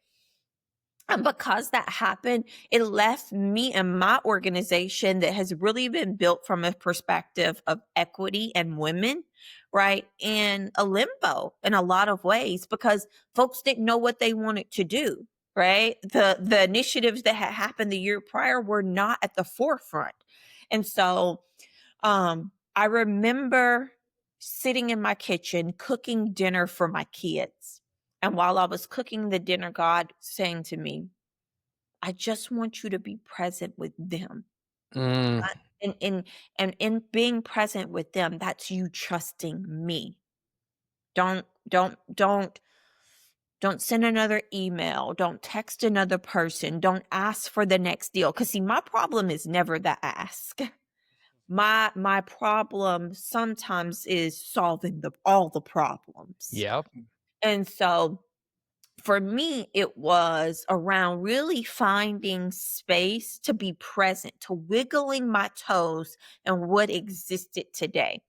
And because that happened, it left me and my organization that has really been built from a perspective of equity and women, right, in a limbo in a lot of ways because folks didn't know what they wanted to do, right? The initiatives that had happened the year prior were not at the forefront. And so I remember sitting in my kitchen cooking dinner for my kids. And while I was cooking the dinner, God saying to me, I just want you to be present with them. Mm, Uh, and in being present with them, that's you trusting me. Don't don't don't don't send another email. Don't text another person. Don't ask for the next deal. Cause see, my problem is never the ask. My problem sometimes is solving all the problems. yep. And so for me, it was around really finding space to be present, to wiggling my toes and what existed today.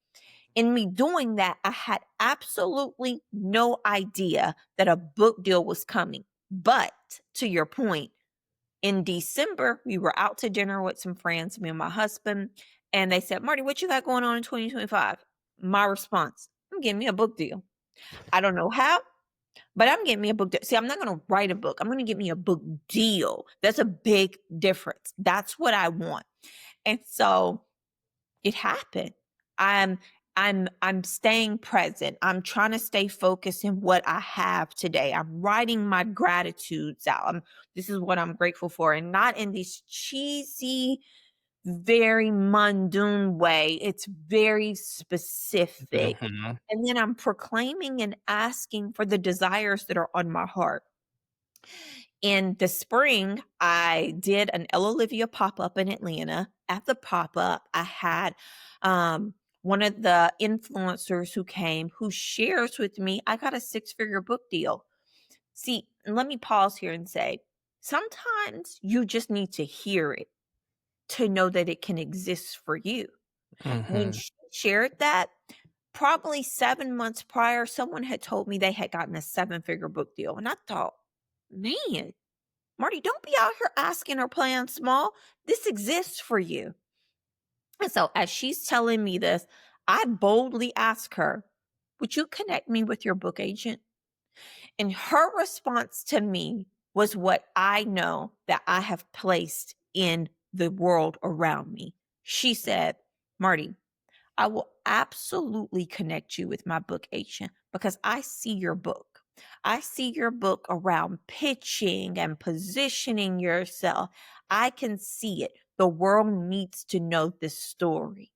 In me doing that, I had absolutely no idea that a book deal was coming. But to your point, in December, we were out to dinner with some friends, me and my husband, and they said, Marty, what you got going on in 2025? My response, I'm getting me a book deal. I don't know how, but I'm getting me a book deal. See, I'm not going to write a book. I'm going to get me a book deal. That's a big difference. That's what I want. And so it happened. I'm I'm staying present. I'm trying to stay focused in what I have today. I'm writing my gratitudes out. This is what I'm grateful for and not in this cheesy very mundane way. It's very specific. Mhm. And then I'm proclaiming and asking for the desires that are on my heart. In the spring, I did an Ella Olivia pop up in Atlanta. At the pop up, I had one of the influencers who came who shares with me, I got a 6-figure book deal. See, and let me pause here and say, sometimes you just need to hear it to know that it can exist for you. When Mhm. she shared that, probably 7 months prior, someone had told me they had gotten a 7-figure book deal. And I thought, man, Marty, don't be out here asking or playing small. This exists for you. And so as she's telling me this, I boldly ask her, would you connect me with your book agent? And her response to me was what I know that I have placed in the world around me. She said, Marty, I will absolutely connect you with my book agent because I see your book. I see your book around pitching and positioning yourself. I can see it. The world needs to know this story.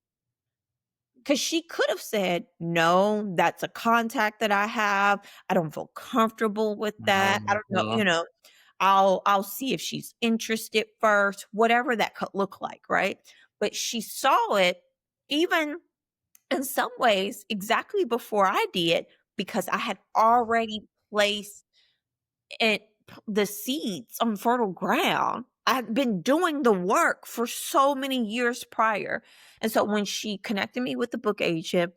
Because she could have said, no, that's a contact that I have. I don't feel comfortable with that. I don't know, Mhm. I'll see if she's interested first, whatever that could look like, right? But she saw it even in some ways exactly before I did because I had already placed the seeds on fertile ground. I had been doing the work for so many years prior. And so when she connected me with the book agent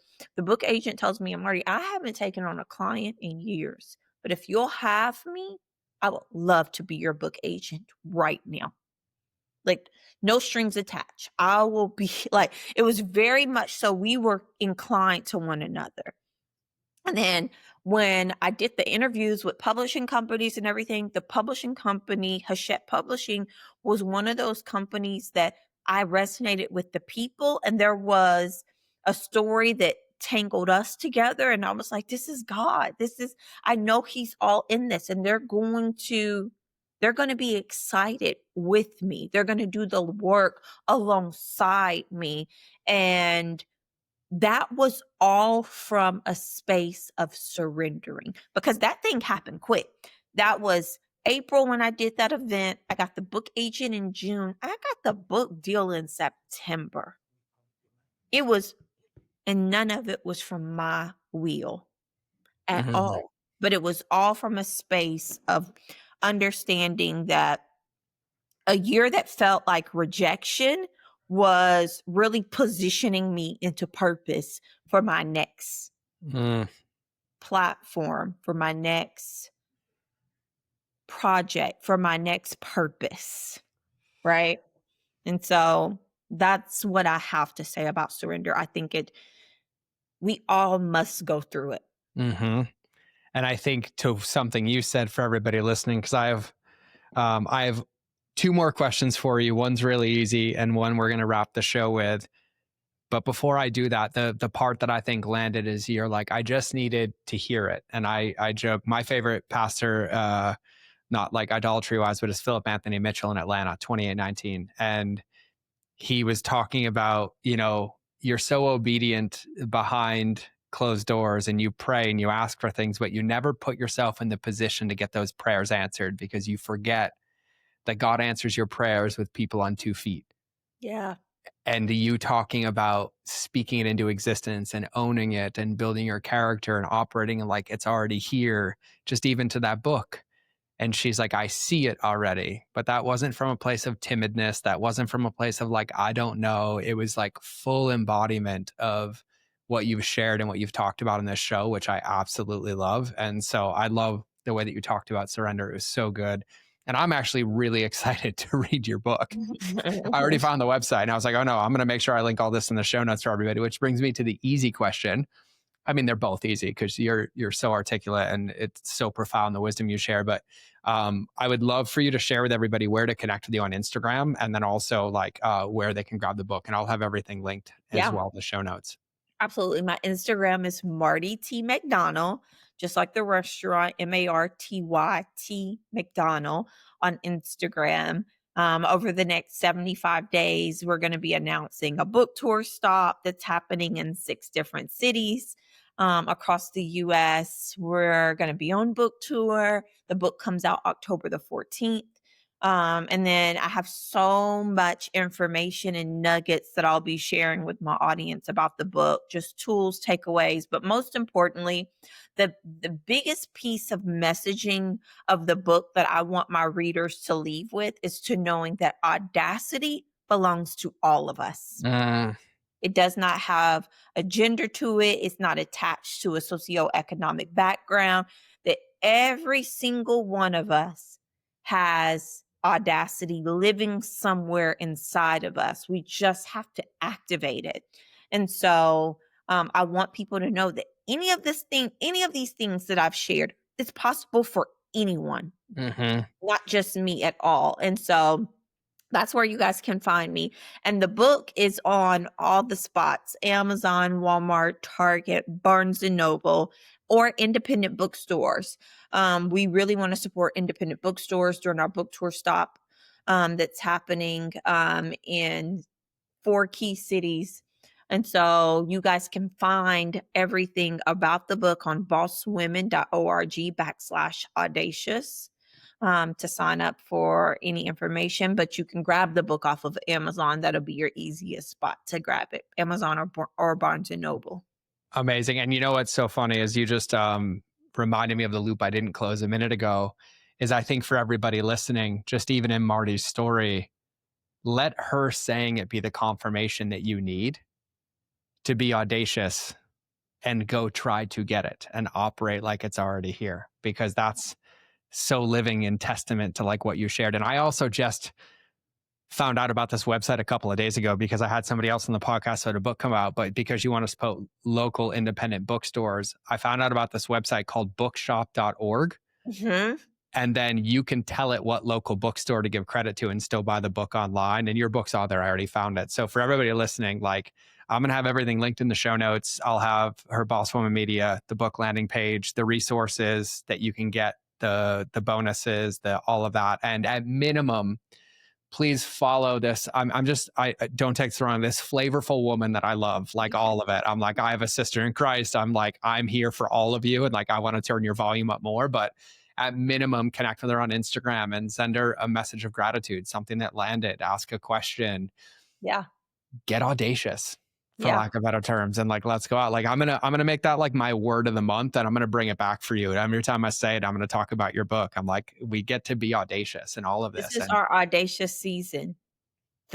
tells me, Marty, I haven't taken on a client in years, but if you'll have me, I would love to be your book agent right now. Like, no strings attached. I will be like, it was very much so we were inclined to one another. And then when I did the interviews with publishing companies and everything, the publishing company, Hachette Publishing, was one of those companies that I resonated with the people. And there was a story that tangled us together. And I was like, this is God. I know He's all in this. And they're going to be excited with me. They're going to do the work alongside me. And that was all from a space of surrendering because that thing happened quick. That was April when I did that event. I got the book agent in June. I got the book deal in September. It was, and none of it was from my will at Mhm. all, but it was all from a space of understanding that a year that felt like rejection was really positioning me into purpose for my next Mm. platform, for my next project, for my next purpose, right? And so that's what I have to say about surrender. I think we all must go through it. Hmm. And I think to something you said for everybody listening, because I have two more questions for you. One's really easy, and one we're going to wrap the show with. But before I do that, the part that I think landed is you're like, I just needed to hear it. And I joke, my favorite pastor, not like idolatry wise, but is Philip Anthony Mitchell in Atlanta, 2819. And he was talking about, you're so obedient behind closed doors and you pray and you ask for things, but you never put yourself in the position to get those prayers answered because you forget that God answers your prayers with people on 2 feet. Yeah. And you talking about speaking it into existence and owning it and building your character and operating like it's already here, just even to that book. And she's like, I see it already. But that wasn't from a place of timidness. That wasn't from a place of like, I don't know. It was like full embodiment of what you've shared and what you've talked about in this show, which I absolutely love. And so I love the way that you talked about surrender. It was so good. And I'm actually really excited to read your book. I already found the website and I was like, oh no, I'm going to make sure I link all this in the show notes for everybody, which brings me to the easy question. I mean, they're both easy because you're so articulate and it's so profound, the wisdom you share. But I would love for you to share with everybody where to connect with you on Instagram, and then also like where they can grab the book. And I'll have everything linked as Yeah. well in the show notes. Absolutely. My Instagram is Marty T. McDonald, just like the restaurant, MartyT. McDonald on Instagram. Over the next 75 days, we're going to be announcing a book tour stop that's happening in 6 different cities across the US. We're going to be on book tour. The book comes out October the 14th. And then I have so much information and nuggets that I'll be sharing with my audience about the book, just tools, takeaways, but most importantly, the biggest piece of messaging of the book that I want my readers to leave with is to knowing that audacity belongs to all of us. Mm, It does not have a gender to it. It's not attached to a socioeconomic background. That every single one of us has audacity living somewhere inside of us. We just have to activate it. And so I want people to know that any of these things that I've shared, it's possible for anyone, hmm. not just me at all. And so that's where you guys can find me. And the book is on all the spots: Amazon, Walmart, Target, Barnes and Noble, or independent bookstores. We really want to support independent bookstores during our book tour stop that's happening in 4 key cities. And so you guys can find everything about the book on bosswomen.org/audacious to sign up for any information, but you can grab the book off of Amazon. That'll be your easiest spot to grab it. Amazon or Barnes and Noble. Amazing. And you know what's so funny is you just reminded me of the loop I didn't close a minute ago. Is I think for everybody listening, just even in Marty's story, let her saying it be the confirmation that you need to be audacious and go try to get it and operate like it's already here, because that's so living in testament to like what you shared. And I also just found out about this website a couple of days ago because I had somebody else on the podcast who had a book come out, but because you want to support local independent bookstores, I found out about this website called bookshop.org. Mm-hmm. And then you can tell it what local bookstore to give credit to and still buy the book online. And your book's out there. I already found it. So for everybody listening, like I'm going to have everything linked in the show notes. I'll have her Boss Woman Media, the book landing page, the resources that you can get, the bonuses, the all of that. And at minimum, please follow this. I don't take this wrong. This flavorful woman that I love, like all of it. I'm like, I have a sister in Christ. I'm like, I'm here for all of you. And like, I want to turn your volume up more, but at minimum, connect with her on Instagram and send her a message of gratitude, something that landed, ask a question, Yeah. get audacious, for Yeah. lack of better terms. And like, let's go out. Like, I'm going to make that like my word of the month, and I'm going to bring it back for you. And every time I say it, I'm going to talk about your book. I'm like, we get to be audacious in all of This this. is And our audacious season.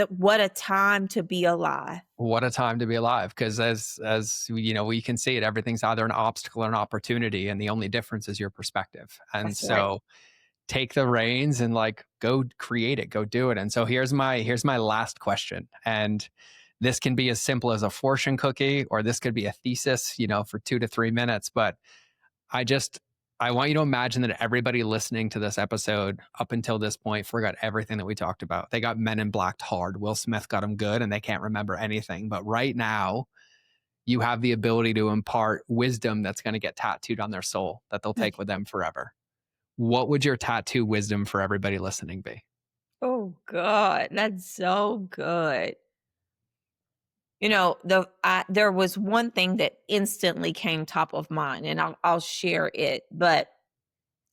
What a time to be alive. what a time to be alive. Because as you know, we can see it, everything's either an obstacle or an opportunity. And the only difference is your perspective. And That's right. so take the reins and like go create it, go do it. And so here's my last question. And this can be as simple as a fortune cookie, or this could be a thesis, for 2 to 3 minutes. But I just, I want you to imagine that everybody listening to this episode up until this point forgot everything that we talked about. They got Men in Blacked hard. Will Smith got them good and they can't remember anything. But right now, you have the ability to impart wisdom that's going to get tattooed on their soul that they'll take with them forever. What would your tattoo wisdom for everybody listening be? Oh God, that's so good. There was one thing that instantly came top of mind, and I'll share it. But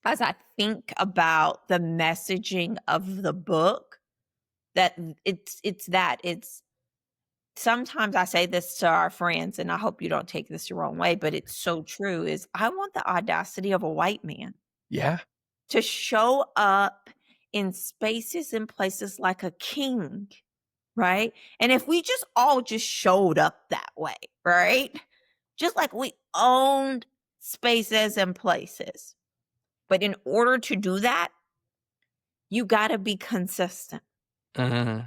as I think about the messaging of the book, that it's sometimes I say this to our friends, and I hope you don't take this the wrong way, but it's so true. Is I want the audacity of a white man Yeah. to show up in spaces and places like a king, right? And if we just all just showed up that way, right? Just like we owned spaces and places. But in order to do that, you got to be consistent. Uh-huh.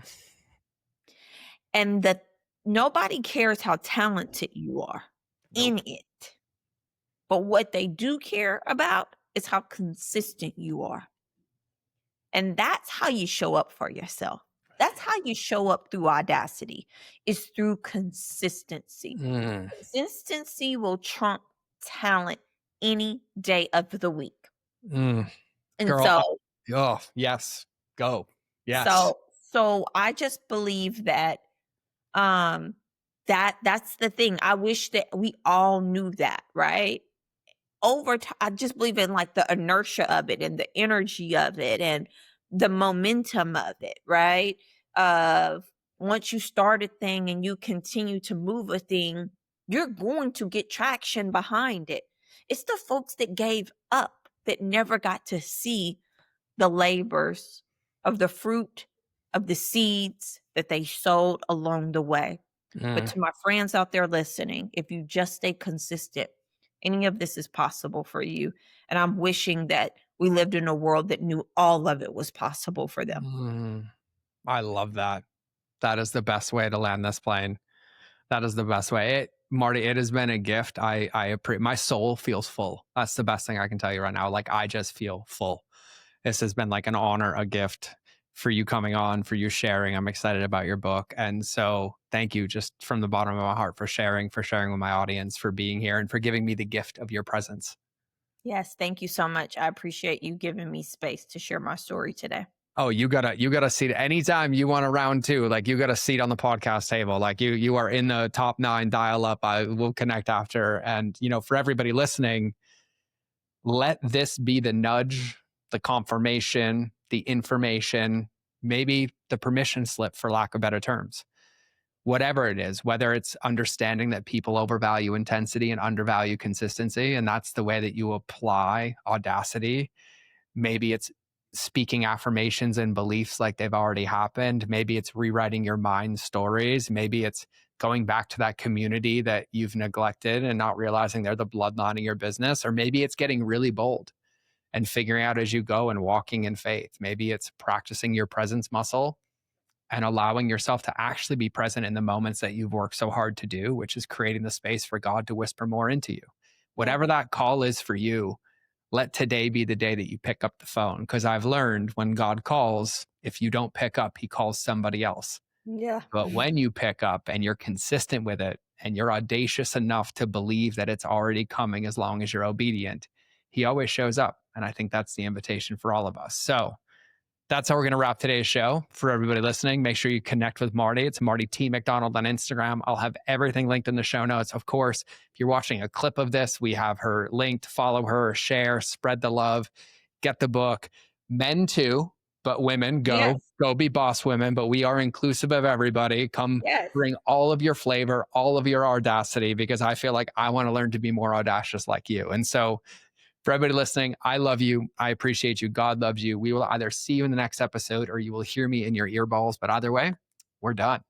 And that nobody cares how talented you are in it. But what they do care about is how consistent you are. And that's how you show up for yourself. That's how you show up through audacity, is through consistency. Consistency will trump talent any day of the week. And Girl, oh, yes, go. Yes. So I just believe that that's the thing. I wish that we all knew that, right? Over time, I just believe in like the inertia of it and the energy of it and the momentum of it, right? Of once you start a thing and you continue to move a thing, you're going to get traction behind it. It's the folks that gave up that never got to see the labors of the fruit of the seeds that they sowed along the way. But to my friends out there listening, if you just stay consistent, any of this is possible for you. And I'm wishing that we lived in a world that knew all of it was possible for them. I love that. That is the best way to land this plane. That is the best way. Marty, it has been a gift. I appreciate. My soul feels full. That's the best thing I can tell you right now. Like, I just feel full. This has been like an honor, a gift for you coming on, for you sharing. I'm excited about your book. And so thank you just from the bottom of my heart for sharing with my audience, for being here and for giving me the gift of your presence. Yes, thank you so much. I appreciate you giving me space to share my story today. Oh, you got a seat anytime you want a round two. Like, you got a seat on the podcast table. Like, you are in the top 9 dial up. I will connect after. And, for everybody listening, let this be the nudge, the confirmation, the information, maybe the permission slip, for lack of better terms. Whatever it is, whether it's understanding that people overvalue intensity and undervalue consistency, and that's the way that you apply audacity. Maybe it's speaking affirmations and beliefs like they've already happened. Maybe it's rewriting your mind stories. Maybe it's going back to that community that you've neglected and not realizing they're the bloodline of your business. Or maybe it's getting really bold and figuring out as you go and walking in faith. Maybe it's practicing your presence muscle and allowing yourself to actually be present in the moments that you've worked so hard to do, which is creating the space for God to whisper more into you. Whatever that call is for you, let today be the day that you pick up the phone. Because I've learned when God calls, if you don't pick up, he calls somebody else. Yeah. But when you pick up and you're consistent with it and you're audacious enough to believe that it's already coming as long as you're obedient, he always shows up. And I think that's the invitation for all of us. So that's how we're going to wrap today's show. For everybody listening, make sure you connect with Marty. It's Marty T. McDonald on Instagram. I'll have everything linked in the show notes. Of course, if you're watching a clip of this, we have her linked. Follow her, share, spread the love, get the book. Men too, but women, go be boss women. But we are inclusive of everybody. Come bring all of your flavor, all of your audacity, because I feel like I want to learn to be more audacious like you. And so, for everybody listening, I love you. I appreciate you. God loves you. We will either see you in the next episode or you will hear me in your earballs. But either way, we're done.